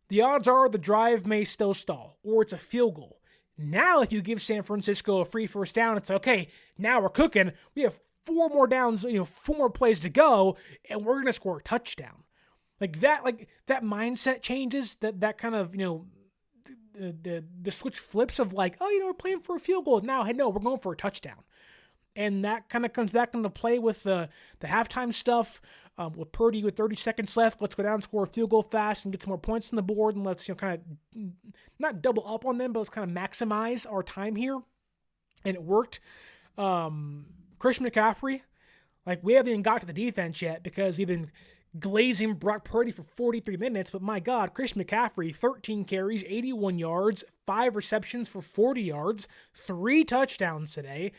the odds are the drive may still stall, or it's a field goal. Now, if you give San Francisco a free 1st down, it's okay, now we're cooking. We have 4 more downs, 4 more plays to go, and we're going to score a touchdown. That mindset changes, that kind of, the switch flips of like, oh, we're playing for a field goal now. Hey, no, we're going for a touchdown. And that kind of comes back into play with the halftime stuff, with Purdy with 30 seconds left. Let's go down and score a field goal fast and get some more points on the board, and let's, kind of not double up on them, but let's kind of maximize our time here. And it worked. Christian McCaffrey, we haven't even got to the defense yet because we've been glazing Brock Purdy for 43 minutes, but my God, Chris McCaffrey, 13 carries, 81 yards, 5 receptions for 40 yards, 3 touchdowns today.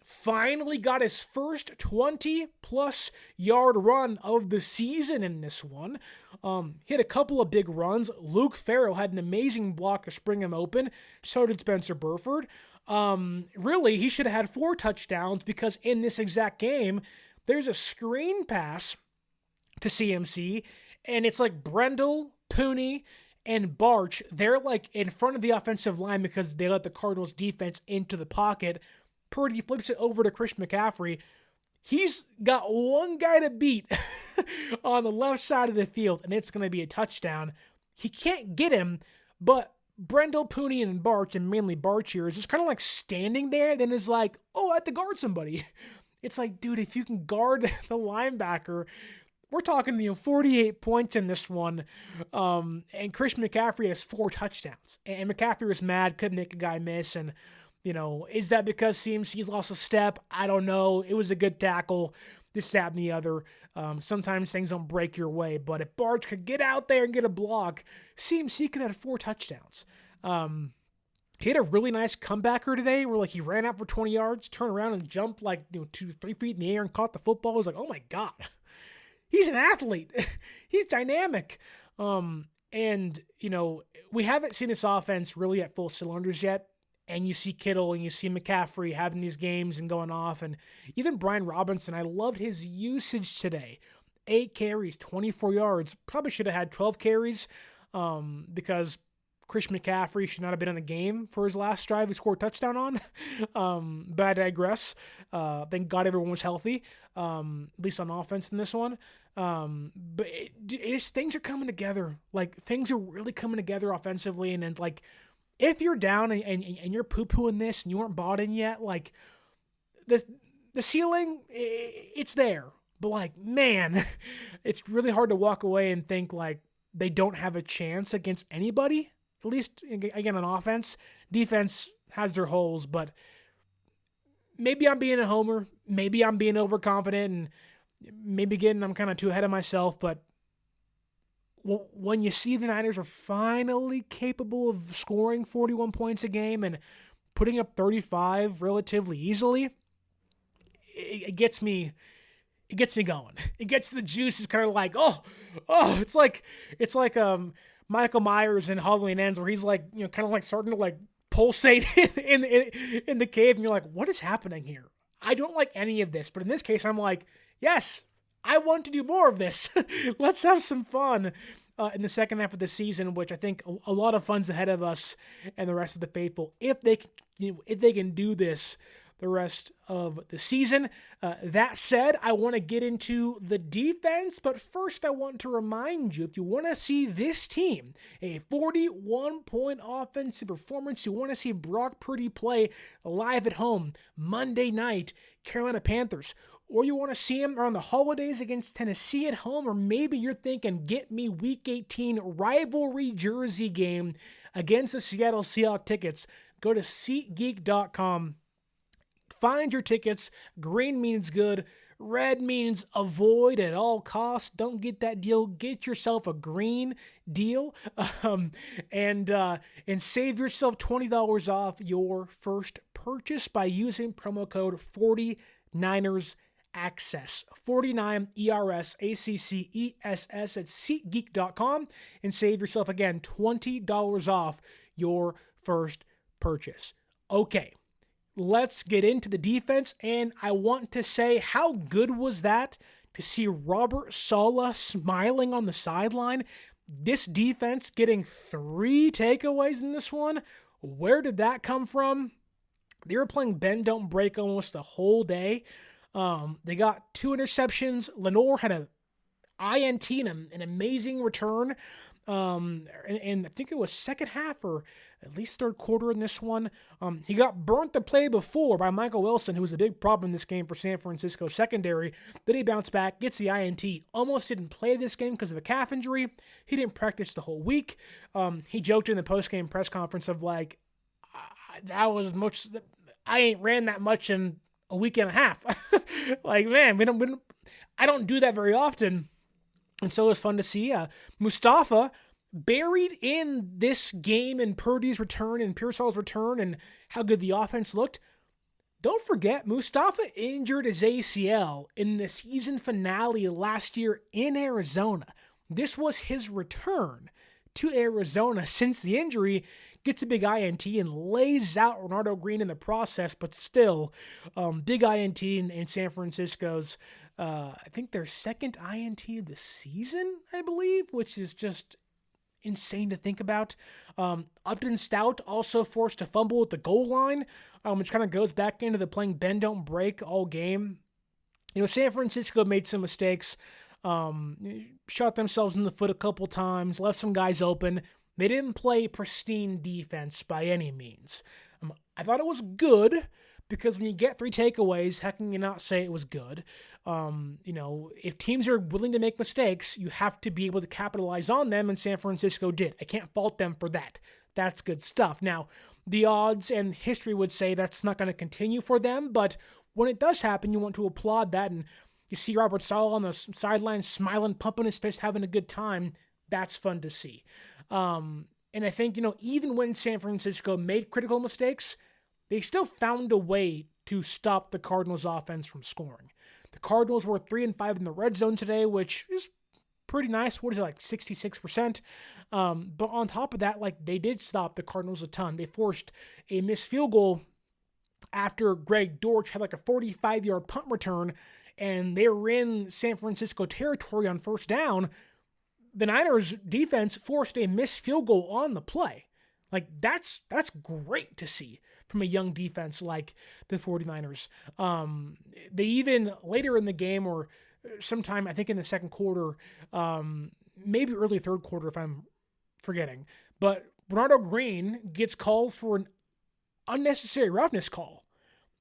Finally got his first 20-plus yard run of the season in this one. Hit a couple of big runs. Luke Farrell had an amazing block to spring him open. So did Spencer Burford. Really, he should have had 4 touchdowns because in this exact game, there's a screen pass to CMC, and it's like Brendel, Pooney, and Barch. They're like in front of the offensive line because they let the Cardinals defense into the pocket. Purdy flips it over to Chris McCaffrey. He's got one guy to beat on the left side of the field, and it's going to be a touchdown. He can't get him, but Brendel, Pooney, and Barch, and mainly Barch here, is just kind of like standing there, then is like, oh, I have to guard somebody. It's like, dude, if you can guard the linebacker, we're talking, 48 points in this one, and Chris McCaffrey has 4 touchdowns. And McCaffrey was mad, couldn't make a guy miss, and, is that because CMC's lost a step? I don't know. It was a good tackle, this, that, and the other. Sometimes things don't break your way, but if Barch could get out there and get a block, CMC could have 4 touchdowns. He had a really nice comebacker today where he ran out for 20 yards, turned around and jumped 2-3 feet in the air and caught the football. I was like, oh my God. He's an athlete. He's dynamic. And we haven't seen this offense really at full cylinders yet. And you see Kittle and you see McCaffrey having these games and going off. And even Brian Robinson, I loved his usage today. 8 carries, 24 yards. Probably should have had 12 carries because Chris McCaffrey should not have been in the game for his last drive he scored a touchdown on. But I digress. Thank God everyone was healthy, at least on offense in this one. But things are coming together. Things are really coming together offensively. And then, if you're down and you're poo-pooing this and you aren't bought in yet, the ceiling, it's there. But, man, it's really hard to walk away and think, they don't have a chance against anybody. At least, again, on offense. Defense has their holes, but maybe I'm being a homer. Maybe I'm being overconfident, and maybe I'm kind of too ahead of myself, but when you see the Niners are finally capable of scoring 41 points a game and putting up 35 relatively easily, it gets me going. It gets the juices kind of it's like Michael Myers in Halloween Ends, where he's kind of starting to pulsate in the cave, and you're like, what is happening here? I don't like any of this, but in this case, I'm like, yes, I want to do more of this. Let's have some fun in the second half of the season, which I think a lot of fun's ahead of us and the rest of the faithful, if they can do this the rest of the season. That said, I want to get into the defense, but first I want to remind you, if you want to see this team, a 41-point offensive performance, you want to see Brock Purdy play live at home Monday night, Carolina Panthers, or you want to see him around the holidays against Tennessee at home, or maybe you're thinking, get me Week 18 rivalry jersey game against the Seattle Seahawks tickets, go to SeatGeek.com. Find your tickets. Green means good. Red means avoid at all costs. Don't get that deal. Get yourself a green deal and save yourself $20 off your first purchase by using promo code 49ers Access. 49 ERSACCESS at SeatGeek.com and save yourself, again, $20 off your first purchase. Okay. Let's get into the defense, and I want to say, how good was that to see Robert Saleh smiling on the sideline? This defense getting 3 takeaways in this one. Where did that come from? They were playing bend, don't break almost the whole day. They got 2 interceptions. Lenoir had an INT and an amazing return. And I think it was second half or at least third quarter in this one. He got burnt the play before by Michael Wilson, who was a big problem in this game for San Francisco secondary. Then he bounced back, gets the INT. Almost didn't play this game because of a calf injury. He didn't practice the whole week. He joked in the post-game press conference of that was as much. I ain't ran that much in a week and a half. Man, I don't do that very often. And so it was fun to see Mustapha buried in this game and Purdy's return and Pearsall's return and how good the offense looked. Don't forget, Mustapha injured his ACL in the season finale last year in Arizona. This was his return to Arizona since the injury, gets a big INT and lays out Renardo Green in the process, but still, big INT in San Francisco's, I think their second INT of the season, I believe, which is just insane to think about. Upton Stout also forced a fumble at the goal line, which kind of goes back into the playing bend, don't break all game. San Francisco made some mistakes, shot themselves in the foot a couple times, left some guys open. They didn't play pristine defense by any means. I thought it was good because when you get 3 takeaways, how can you not say it was good? If teams are willing to make mistakes, you have to be able to capitalize on them, and San Francisco did. I can't fault them for that. That's good stuff. Now, the odds and history would say that's not going to continue for them, but when it does happen, you want to applaud that, and you see Robert Saleh on the sideline smiling, pumping his fist, having a good time. That's fun to see. And I think, even when San Francisco made critical mistakes, they still found a way to stop the Cardinals' offense from scoring. The Cardinals were 3-5 in the red zone today, which is pretty nice. What is it, like 66%? But on top of that, they did stop the Cardinals a ton. They forced a missed field goal after Greg Dortch had a 45-yard punt return, and they were in San Francisco territory on first down. The Niners defense forced a missed field goal on the play. That's great to see from a young defense like the 49ers. They even later in the game, or sometime I think in the second quarter, maybe early third quarter if I'm forgetting, but Renardo Green gets called for an unnecessary roughness call.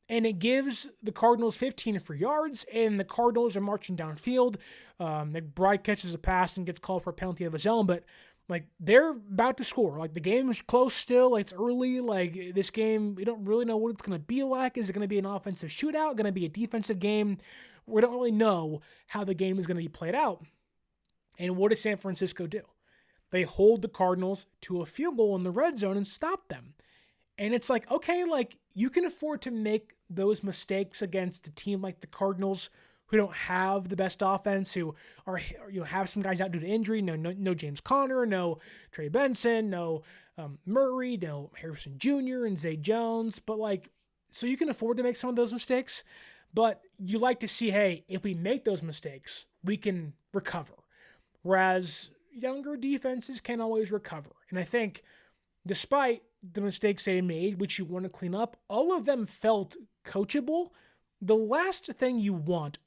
And it gives the Cardinals 15 for yards, and the Cardinals are marching downfield. McBride catches a pass and gets called for a penalty of his own, but they're about to score. The game's close still. It's early. This game, we don't really know what it's going to be like. Is it going to be an offensive shootout? Going to be a defensive game? We don't really know how the game is going to be played out. And what does San Francisco do? They hold the Cardinals to a field goal in the red zone and stop them. And it's okay, you can afford to make those mistakes against a team like the Cardinals, who don't have the best offense, who are have some guys out due to injury. No James Conner, no Trey Benson, no Murray, no Harrison Jr. and Zay Jones. But so you can afford to make some of those mistakes. But you like to see, hey, if we make those mistakes, we can recover. Whereas younger defenses can't always recover. And I think despite the mistakes they made, which you want to clean up, all of them felt coachable. The last thing you want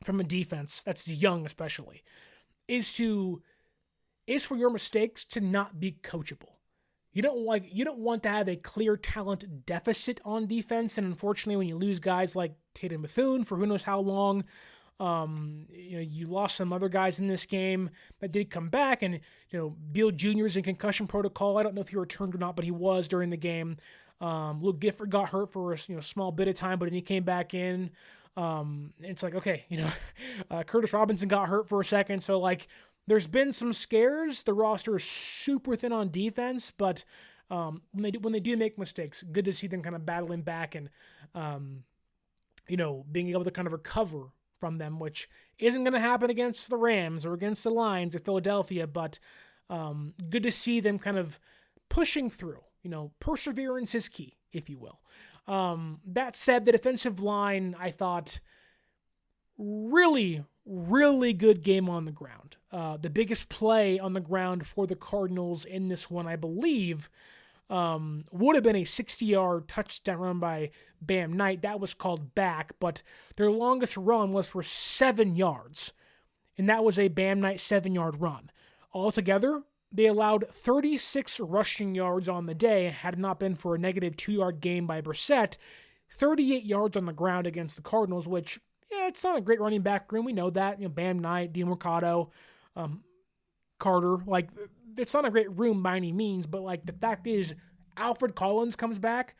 from a defense that's young especially is for your mistakes to not be coachable. You don't want to have a clear talent deficit on defense, and unfortunately when you lose guys like Tatum Bethune for who knows how long, you lost some other guys in this game that did come back, and Beal Jr.'s in concussion protocol. I don't know if he returned or not, but he was during the game. Luke Gifford got hurt for a small bit of time, but then he came back in. It's okay, Curtis Robinson got hurt for a second, so there's been some scares. The roster is super thin on defense, but when they do make mistakes, good to see them kind of battling back and being able to kind of recover from them, which isn't going to happen against the Rams or against the Lions or Philadelphia, but good to see them kind of pushing through. Perseverance is key, if you will. That said, the defensive line, I thought, really, really good game on the ground. The biggest play on the ground for the Cardinals in this one, I believe, would have been a 60-yard touchdown run by Bam Knight. That was called back, but their longest run was for 7 yards, and that was a Bam Knight 7-yard run. Altogether, they allowed 36 rushing yards on the day. Had it not been for a negative 2-yard gain by Brissett, 38 yards on the ground against the Cardinals, which, it's not a great running back room. We know that. Bam Knight, DeMarcado, Carter, it's not a great room by any means, but the fact is, Alfred Collins comes back.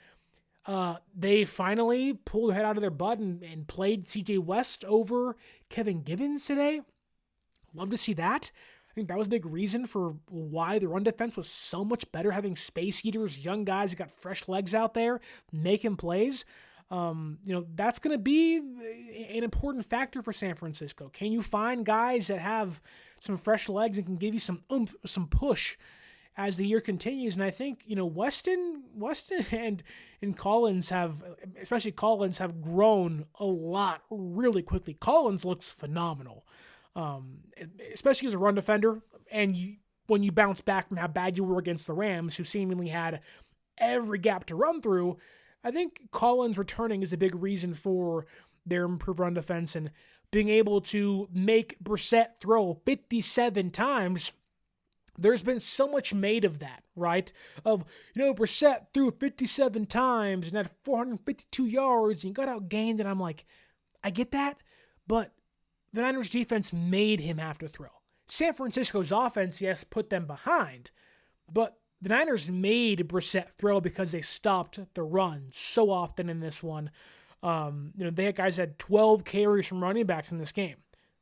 They finally pulled their head out of their butt and played CJ West over Kevin Givens today. Love to see that. I think that was a big reason for why the run defense was so much better, having space eaters, young guys that got fresh legs out there, making plays. That's going to be an important factor for San Francisco. Can you find guys that have some fresh legs and can give you some oomph, some push as the year continues? And I think, Weston and Collins especially Collins, have grown a lot really quickly. Collins looks phenomenal, especially as a run defender. And when you bounce back from how bad you were against the Rams, who seemingly had every gap to run through, I think Collins returning is a big reason for their improved run defense, and being able to make Brissett throw 57 times. There's been so much made of that, right? Of, Brissett threw 57 times and had 452 yards and got outgained. And I'm like, I get that, but the Niners defense made him have to throw. San Francisco's offense, yes, put them behind, but the Niners made Brissett throw because they stopped the run so often in this one. They had guys that had 12 carries from running backs in this game.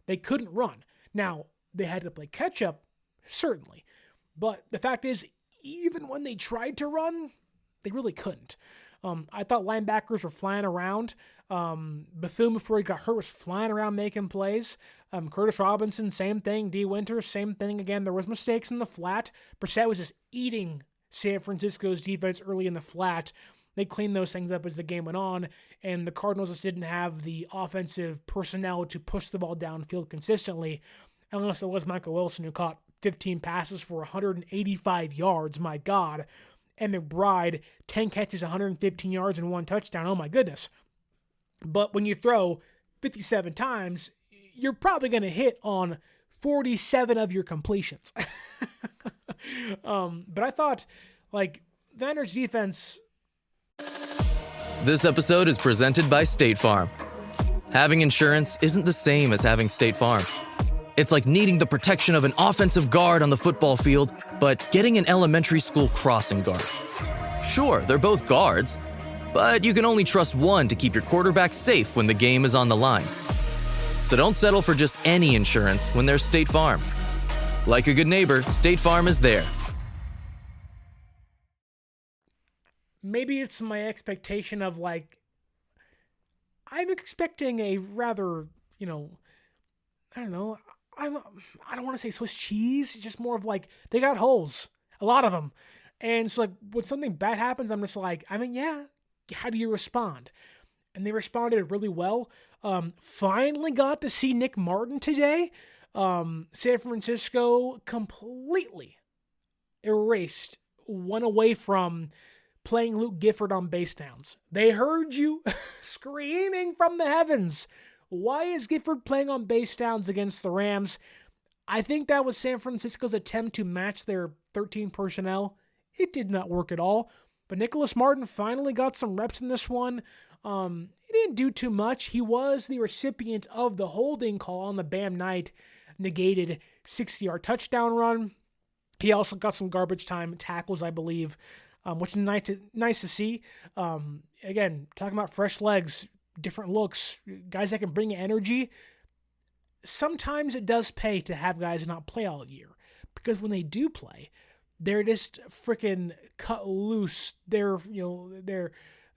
They couldn't run. Now, they had to play catch up, certainly. But the fact is, even when they tried to run, they really couldn't. I thought linebackers were flying around. Bethune, before he got hurt, was flying around making plays. Curtis Robinson, same thing. D. Winters, same thing. Again, there was mistakes in the flat. Brissett was just eating San Francisco's defense early in the flat. They cleaned those things up as the game went on, and the Cardinals just didn't have the offensive personnel to push the ball downfield consistently, unless it was Michael Wilson, who caught 15 passes for 185 yards. My God. And McBride, 10 catches, 115 yards, and 1 touchdown. Oh, my goodness. But when you throw 57 times, you're probably going to hit on 47 of your completions. But I thought, the Niners defense... This episode is presented by State Farm. Having insurance isn't the same as having State Farm. It's like needing the protection of an offensive guard on the football field, but getting an elementary school crossing guard. Sure, they're both guards, but you can only trust one to keep your quarterback safe when the game is on the line. So don't settle for just any insurance when there's State Farm. Like a good neighbor, State Farm is there. Maybe it's my expectation of, I'm expecting a rather, I don't know, I don't want to say Swiss cheese, just more of they got holes, a lot of them. And so when something bad happens, I'm just yeah, how do you respond? And they responded really well. Finally got to see Nick Martin today. San Francisco completely erased, went away from playing Luke Gifford on base downs. They heard you screaming from the heavens. Why is Gifford playing on base downs against the Rams? I think that was San Francisco's attempt to match their 13 personnel. It did not work at all. But Nicholas Martin finally got some reps in this one. He didn't do too much. He was the recipient of the holding call on the Bam Knight negated 60-yard touchdown run. He also got some garbage time tackles, I believe, which is nice to see. Again, talking about fresh legs, different looks, guys that can bring energy. Sometimes it does pay to have guys not play all year, because when they do play, they're just freaking cut loose. They're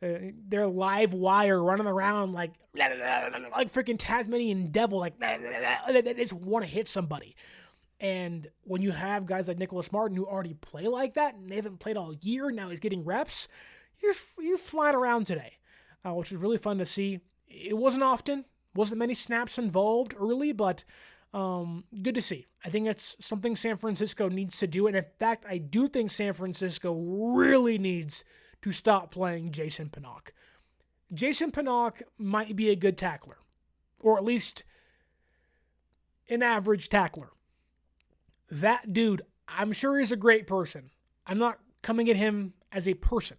live wire running around like freaking Tasmanian devil, they just want to hit somebody. And when you have guys like Nicholas Martin who already play like that, and they haven't played all year, now he's getting reps, you're flying around today, which is really fun to see. It wasn't often, wasn't many snaps involved early, but good to see. I think it's something San Francisco needs to do, and in fact, I do think San Francisco really needs to stop playing Jason Pinnock. Jason Pinnock might be a good tackler, or at least an average tackler. That dude, I'm sure he's a great person. I'm not coming at him as a person.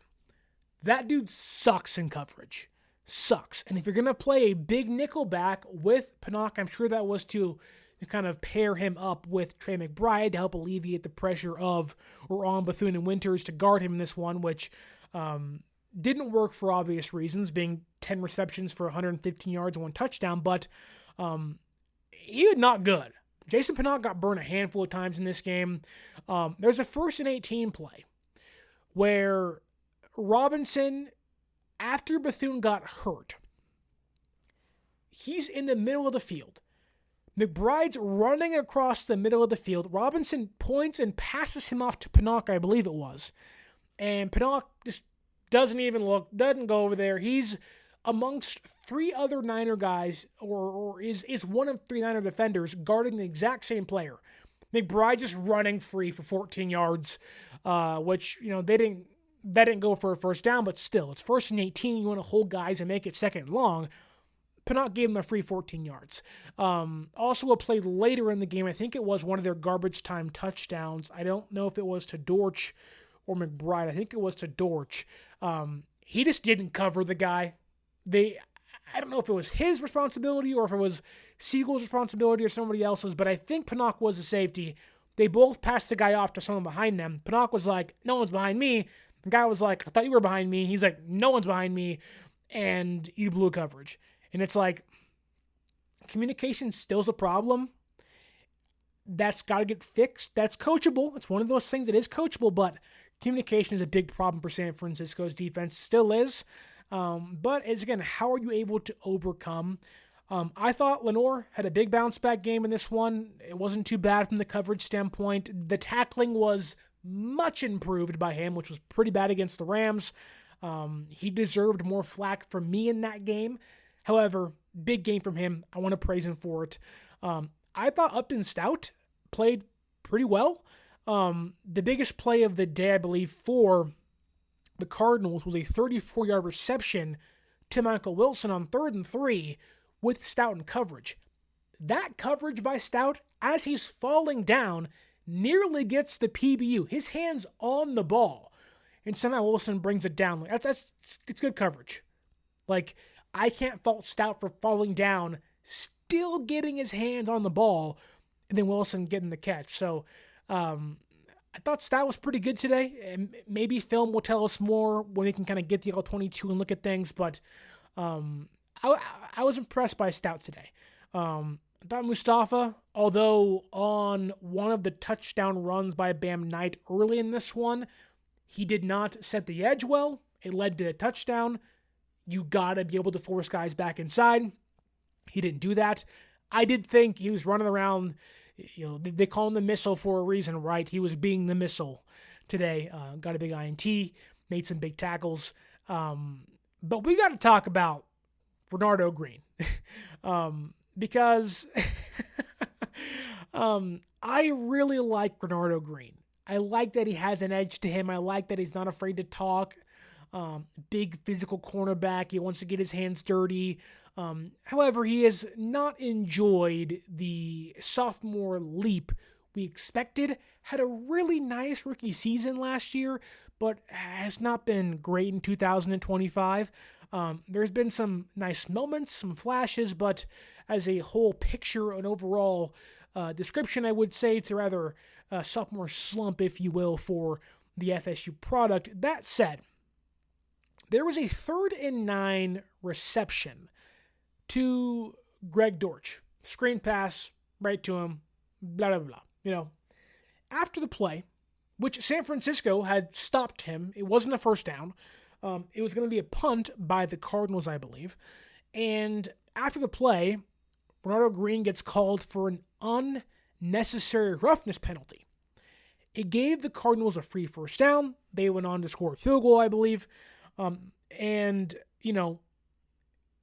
That dude sucks in coverage. Sucks. And if you're going to play a big nickel back with Pinnock, I'm sure that was to kind of pair him up with Trey McBride to help alleviate the pressure of or on Bethune and Winters to guard him in this one, which didn't work for obvious reasons, being 10 receptions for 115 yards and 1 touchdown, but he was not good. Jason Pinnock got burned a handful of times in this game. There's a 1st and 18 play where Robinson, after Bethune got hurt, he's in the middle of the field. McBride's running across the middle of the field. Robinson points and passes him off to Pinnock, I believe it was. And Pinnock just doesn't even look, doesn't go over there. He's amongst 3 other Niner guys, or is one of 3 Niner defenders guarding the exact same player. McBride just running free for 14 yards, which, that didn't go for a first down, but still, it's 1st and 18. You want to hold guys and make it 2nd and long. Pinnock gave him a free 14 yards. Also a play later in the game, I think it was one of their garbage time touchdowns. I don't know if it was to Dortch or McBride. I think it was to Dortch. He just didn't cover the guy. I don't know if it was his responsibility or if it was Siegel's responsibility or somebody else's, but I think Pinnock was the safety. They both passed the guy off to someone behind them. Pinnock was like, no one's behind me. The guy was like, I thought you were behind me. He's like, no one's behind me. And you blew coverage. And it's like, communication still's a problem. That's got to get fixed. That's coachable. It's one of those things that is coachable, but communication is a big problem for San Francisco's defense. Still is. But it's, again, how are you able to overcome? I thought Lenoir had a big bounce back game in this one. It wasn't too bad from the coverage standpoint. The tackling was much improved by him, which was pretty bad against the Rams. He deserved more flack from me in that game. However, big game from him. I want to praise him for it. I thought Upton Stout played pretty well. The biggest play of the day, I believe, for the Cardinals was a 34-yard reception to Michael Wilson on 3rd and 3 with Stout in coverage. That coverage by Stout, as he's falling down, nearly gets the PBU. His hand's on the ball, and somehow Wilson brings it down. It's good coverage. Like, I can't fault Stout for falling down, still getting his hands on the ball, and then Wilson getting the catch. So I thought Stout was pretty good today. And maybe film will tell us more when we can kind of get the all-22 and look at things, but I was impressed by Stout today. I thought Mustapha, although on one of the touchdown runs by Bam Knight early in this one, he did not set the edge well. It led to a touchdown. You got to be able to force guys back inside. He didn't do that. I did think he was running around, they call him the missile for a reason, right? He was being the missile today. Got a big INT, made some big tackles. But we got to talk about Renardo Green because I really like Renardo Green. I like that he has an edge to him. I like that he's not afraid to talk. Big physical cornerback. He wants to get his hands dirty. However, he has not enjoyed the sophomore leap we expected. Had a really nice rookie season last year, but has not been great in 2025. There's been some nice moments, some flashes, but as a whole picture, an overall description, I would say it's a rather sophomore slump, if you will, for the FSU product. That said, there was a 3rd and 9 reception to Greg Dortch. Screen pass right to him, blah, blah, blah. After the play, which San Francisco had stopped him, it wasn't a first down. It was going to be a punt by the Cardinals, I believe. And after the play, Renardo Green gets called for an unnecessary roughness penalty. It gave the Cardinals a free first down. They went on to score a field goal, I believe.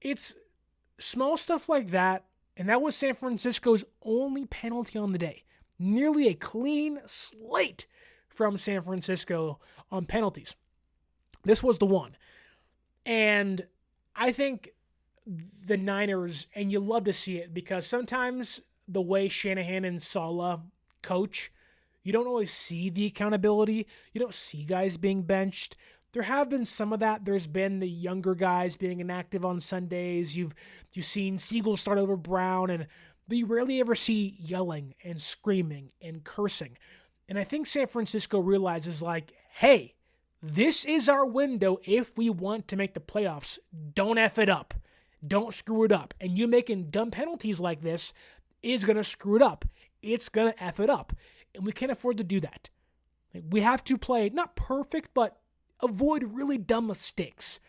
It's small stuff like that, and that was San Francisco's only penalty on the day. Nearly a clean slate from San Francisco on penalties. This was the one. And I think the Niners, and you love to see it, because sometimes the way Shanahan and Saleh coach, you don't always see the accountability. You don't see guys being benched. There have been some of that. There's been the younger guys being inactive on Sundays. You've seen Siegel start over Brown, but you rarely ever see yelling and screaming and cursing. And I think San Francisco realizes, like, hey, this is our window if we want to make the playoffs. Don't F it up. Don't screw it up. And you making dumb penalties like this is going to screw it up. it's going to F it up. And we can't afford to do that. We have to play, not perfect, but avoid really dumb mistakes.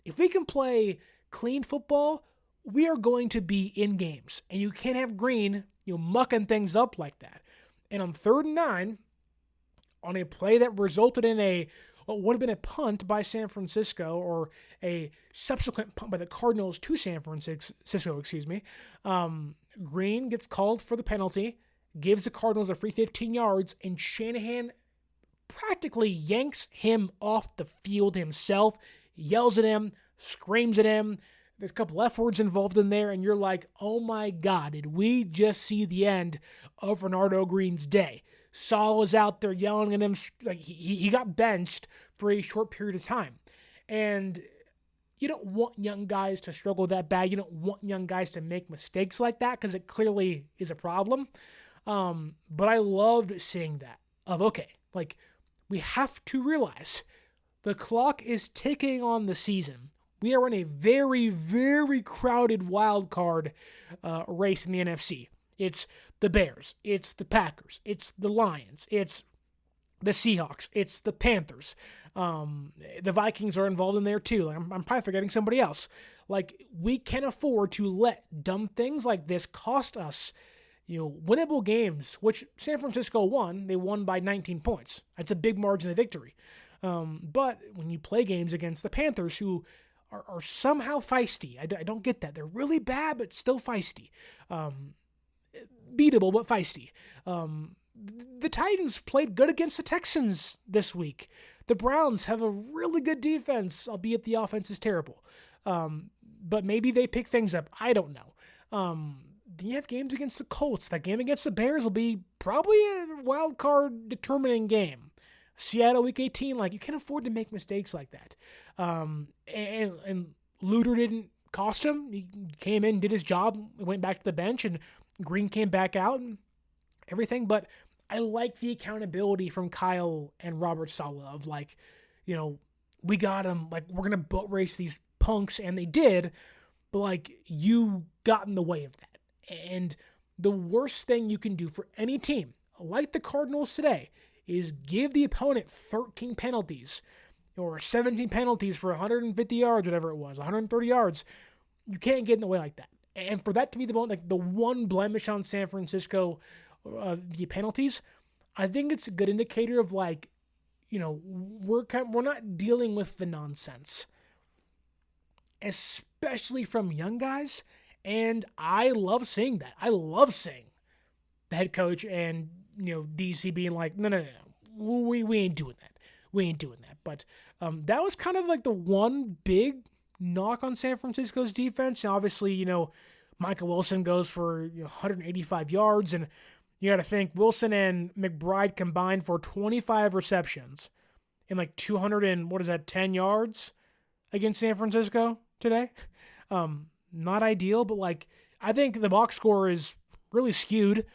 If we can play clean football, we are going to be in games. And you can't have Green, mucking things up like that. And on 3rd and 9, on a play that resulted in what would have been a punt by San Francisco, or a subsequent punt by the Cardinals to San Francisco, Green gets called for the penalty, gives the Cardinals a free 15 yards, and Shanahan practically yanks him off the field himself, yells at him, screams at him. There's a couple F words involved in there, and you're like, oh my God, did we just see the end of Renardo Green's day? Saul is out there yelling at him. Like he got benched for a short period of time. And you don't want young guys to struggle that bad. You don't want young guys to make mistakes like that, because it clearly is a problem. But I loved seeing that. We have to realize the clock is ticking on the season. We are in a very, very crowded wild card race in the NFC. It's the Bears, it's the Packers, it's the Lions, it's the Seahawks, it's the Panthers. The Vikings are involved in there too. I'm probably forgetting somebody else. We can't afford to let dumb things like this cost us, winnable games, which San Francisco won. They won by 19 points. That's a big margin of victory. But when you play games against the Panthers, who are somehow feisty, I don't get that. They're really bad, but still feisty. Beatable, but feisty. The Titans played good against the Texans this week. The Browns have a really good defense, albeit the offense is terrible. But maybe they pick things up. I don't know. Then you have games against the Colts. That game against the Bears will be probably a wild card determining game. Seattle Week 18, you can't afford to make mistakes like that. And Luter didn't cost him. He came in, did his job, went back to the bench, and Green came back out and everything. But I like the accountability from Kyle and Robert Saleh of we got him. We're going to boat race these punks, and they did. But you got in the way of that. And the worst thing you can do for any team, like the Cardinals today, is give the opponent 13 penalties or 17 penalties for 150 yards, whatever it was, 130 yards. You can't get in the way like that. And for that to be the one blemish on San Francisco, the penalties, I think it's a good indicator of we're not dealing with the nonsense, especially from young guys. And I love seeing that. I love seeing the head coach and DC being like, no, we ain't doing that. We ain't doing that. But that was kind of the one big knock on San Francisco's defense. And obviously, Michael Wilson goes for 185 yards, and you got to think Wilson and McBride combined for 25 receptions and 10 yards against San Francisco today. Not ideal, but I think the box score is really skewed.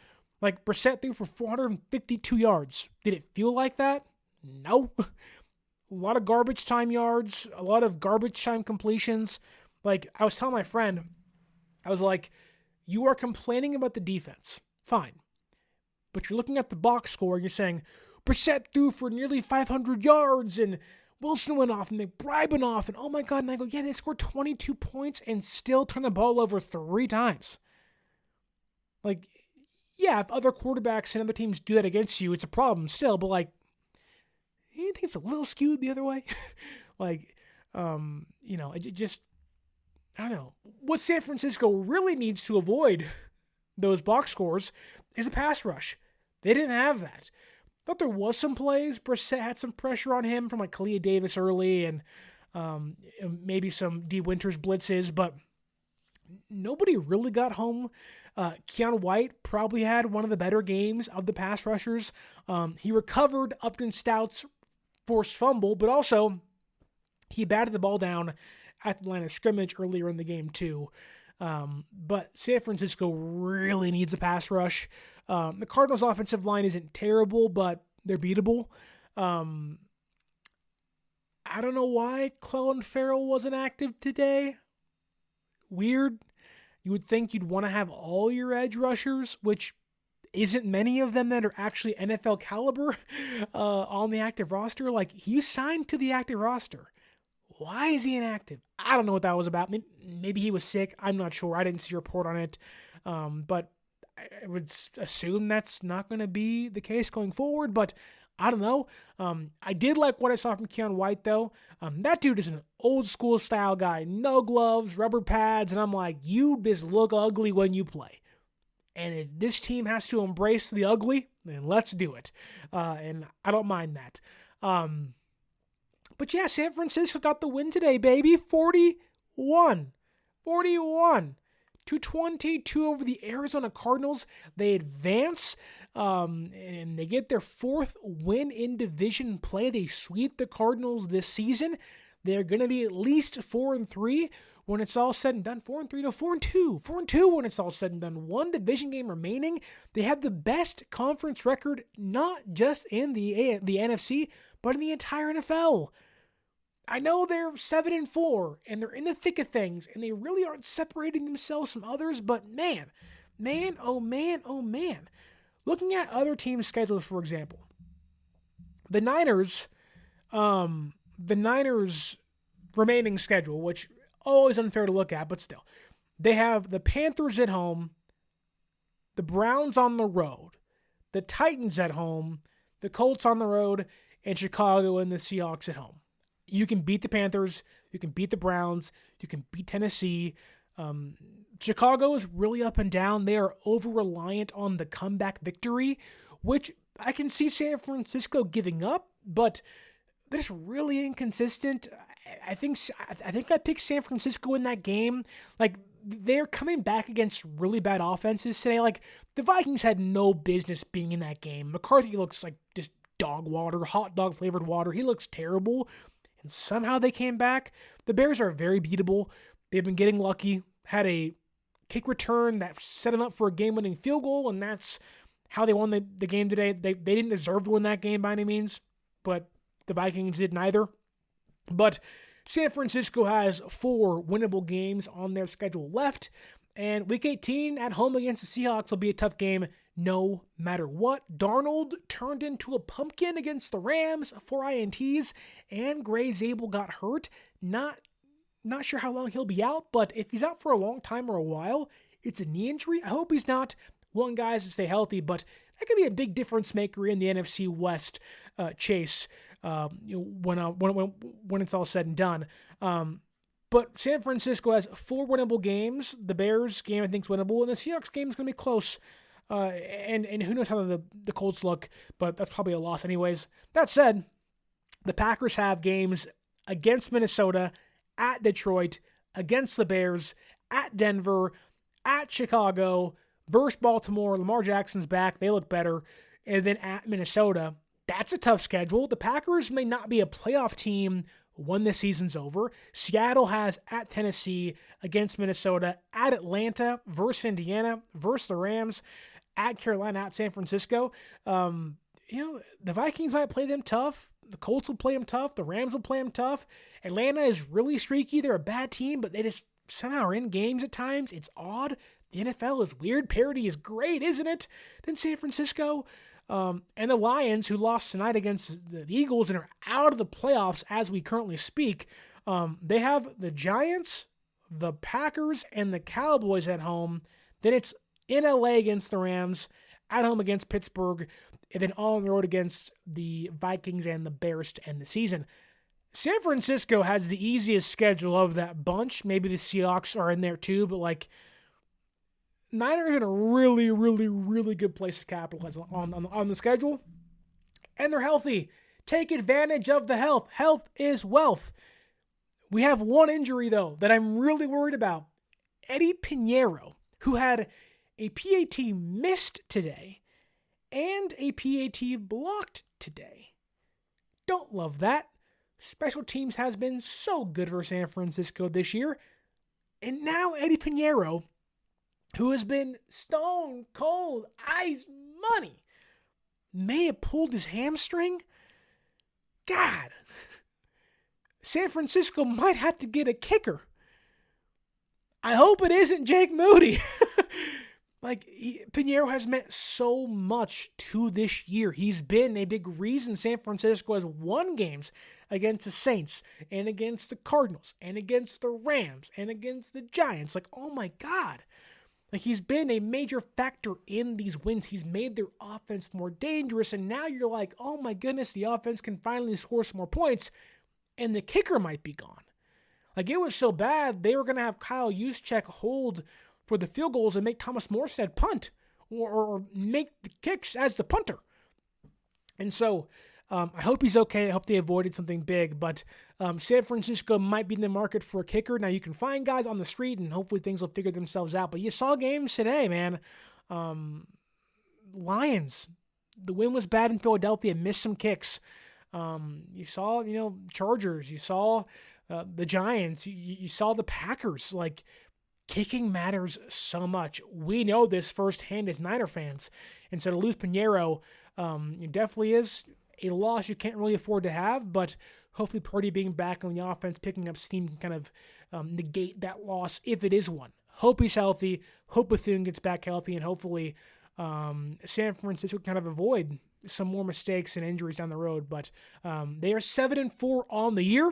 Brissett threw for 452 yards. Did it feel like that? No. A lot of garbage time yards, a lot of garbage time completions. I was telling my friend, I was like, you are complaining about the defense. Fine. But you're looking at the box score and you're saying, Brissett threw for nearly 500 yards and Wilson went off and McBride went off, and oh my God, and I go, yeah, they scored 22 points and still turned the ball over 3 times. Yeah, if other quarterbacks and other teams do that against you, it's a problem still, but you think it's a little skewed the other way? It just, I don't know. What San Francisco really needs to avoid those box scores is a pass rush. They didn't have that. Thought there was some plays. Brissett had some pressure on him from Kalia Davis early and maybe some D. Winters blitzes, but nobody really got home. Keon White probably had one of the better games of the pass rushers. He recovered Upton Stout's forced fumble, but also he batted the ball down at the line of scrimmage earlier in the game too. But San Francisco really needs a pass rush. The Cardinals' offensive line isn't terrible, but they're beatable. I don't know why Clelin Ferrell wasn't active today. Weird. You would think you'd want to have all your edge rushers, which isn't many of them that are actually NFL caliber on the active roster. Like, he's signed to the active roster. Why is he inactive? I don't know what that was about. Maybe he was sick. I'm not sure. I didn't see a report on it. But I would assume that's not going to be the case going forward. But I don't know. I did like what I saw from Keon White, though. That dude is an old school style guy. No gloves, rubber pads. And I'm like, you just look ugly when you play. And if this team has to embrace the ugly, then let's do it. And I don't mind that. But yeah, San Francisco got the win today, baby. 41. 222 over the Arizona Cardinals. They advance, and they get their fourth win in division play. They sweep the Cardinals this season. They're going to be at least 4-3 when it's all said and done. 4-3 to 4-2. 4-2 when it's all said and done. One division game remaining. They have the best conference record, not just in the NFC, but in the entire NFL. I know they're 7-4, and they're in the thick of things, and they really aren't separating themselves from others, but man, oh man. Looking at other teams' schedules, for example, the Niners' remaining schedule, which always unfair to look at, but still, they have the Panthers at home, the Browns on the road, the Titans at home, the Colts on the road, and Chicago and the Seahawks at home. You can beat the Panthers, you can beat the Browns, you can beat Tennessee. Chicago is really up and down. They are over-reliant on the comeback victory, which I can see San Francisco giving up, but they're just really inconsistent. I think I picked San Francisco in that game. Like, they're coming back against really bad offenses today. Like, the Vikings had no business being in that game. McCarthy looks like just dog water, hot dog flavored water. He looks terrible. And somehow they came back. The Bears are very beatable. They've been getting lucky. Had a kick return that set them up for a game-winning field goal, and that's how they won the game today. They didn't deserve to win that game by any means, but the Vikings did neither. But San Francisco has 4 winnable games on their schedule left, and Week 18 at home against the Seahawks will be a tough game no matter what. Darnold turned into a pumpkin against the Rams, 4 INTs, and Gray Zabel got hurt. Not sure how long he'll be out, but if he's out for a long time or a while, it's a knee injury. I hope he's not. Want guys to stay healthy, but that could be a big difference maker in the NFC West chase when it's all said and done. But San Francisco has 4 winnable games. The Bears game I think is winnable, and the Seahawks game is going to be close. And who knows how the Colts look, but that's probably a loss anyways. That said, the Packers have games against Minnesota, at Detroit, against the Bears, at Denver, at Chicago, versus Baltimore. Lamar Jackson's back. They look better. And then at Minnesota. That's a tough schedule. The Packers may not be a playoff team when the season's over. Seattle has at Tennessee, against Minnesota, at Atlanta, versus Indiana, versus the Rams, at Carolina, at San Francisco. The Vikings might play them tough. The Colts will play them tough. The Rams will play them tough. Atlanta is really streaky. They're a bad team, but they just somehow are in games at times. It's odd. The NFL is weird. Parity is great, isn't it? Then San Francisco and the Lions, who lost tonight against the Eagles and are out of the playoffs as we currently speak. They have the Giants, the Packers, and the Cowboys at home. Then it's in LA against the Rams, at home against Pittsburgh, and then on the road against the Vikings and the Bears to end the season. San Francisco has the easiest schedule of that bunch. Maybe the Seahawks are in there too, but Niners are in a really, really, really good place to capitalize on the schedule. And they're healthy. Take advantage of the health. Health is wealth. We have one injury, though, that I'm really worried about. Eddie Pinheiro, who had a PAT missed today and a PAT blocked today. Don't love that. Special teams has been so good for San Francisco this year. And now Eddie Pinheiro, who has been stone cold ice money, may have pulled his hamstring. God, San Francisco might have to get a kicker. I hope it isn't Jake Moody. Like, Pinheiro has meant so much to this year. He's been a big reason San Francisco has won games against the Saints and against the Cardinals and against the Rams and against the Giants. Like, oh my God. Like, he's been a major factor in these wins. He's made their offense more dangerous, and now you're like, oh my goodness, the offense can finally score some more points, and the kicker might be gone. Like, it was so bad, they were going to have Kyle Juszczyk hold for the field goals and make Thomas Morstead punt or make the kicks as the punter. And so I hope he's okay. I hope they avoided something big. But San Francisco might be in the market for a kicker. Now, you can find guys on the street, and hopefully things will figure themselves out. But you saw games today, man. Lions, the win was bad in Philadelphia, missed some kicks. You saw, Chargers. You saw the Giants. You saw the Packers. Like, kicking matters so much. We know this firsthand as Niner fans. And so to lose Pinheiro, it definitely is a loss you can't really afford to have, but hopefully Purdy being back on the offense, picking up steam, can kind of negate that loss if it is one. Hope he's healthy. Hope Bethune gets back healthy, and hopefully San Francisco kind of avoid some more mistakes and injuries down the road. But they are 7-4 on the year.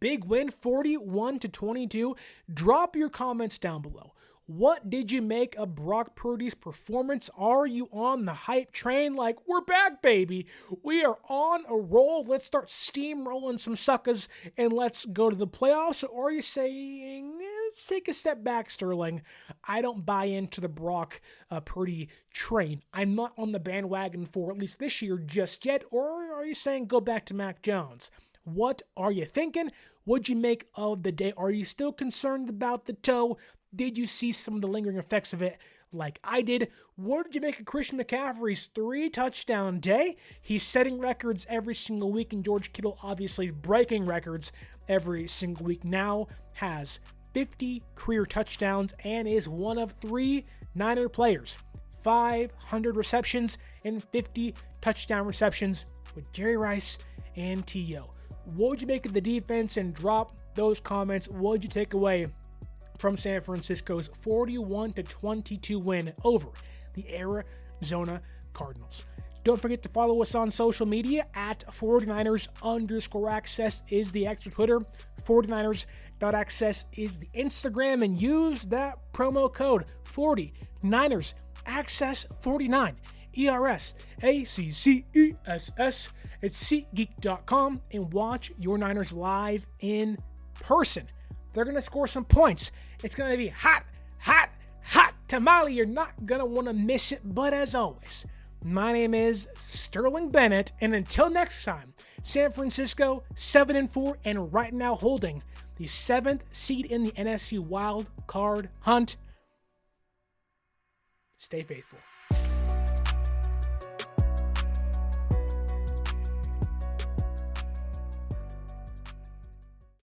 Big win, 41-22. Drop your comments down below. What did you make of Brock Purdy's performance? Are you on the hype train? Like, we're back, baby. We are on a roll. Let's start steamrolling some suckers and let's go to the playoffs. Or are you saying, let's take a step back, Sterling? I don't buy into the Brock Purdy train. I'm not on the bandwagon for at least this year just yet. Or are you saying go back to Mac Jones? What are you thinking? What'd you make of the day? Are you still concerned about the toe? Did you see some of the lingering effects of it like I did? What did you make of Christian McCaffrey's 3-touchdown day? He's setting records every single week, and George Kittle obviously breaking records every single week. Now has 50 career touchdowns and is one of 3 Niner players. 500 receptions and 50 touchdown receptions with Jerry Rice and T.O. What would you make of the defense? And drop those comments. What would you take away from San Francisco's 41-22 win over the Arizona Cardinals? Don't forget to follow us on social media at 49ers_access is the extra Twitter. 49ers.access is the Instagram, and use that promo code 49ersaccess49. ERSACCESS at SeatGeek.com and watch your Niners live in person. They're going to score some points. It's going to be hot, hot, hot tamale. You're not going to want to miss it. But as always, my name is Sterling Bennett, and until next time, San Francisco 7-4 and right now holding the 7th seed in the NFC wild card hunt. Stay faithful.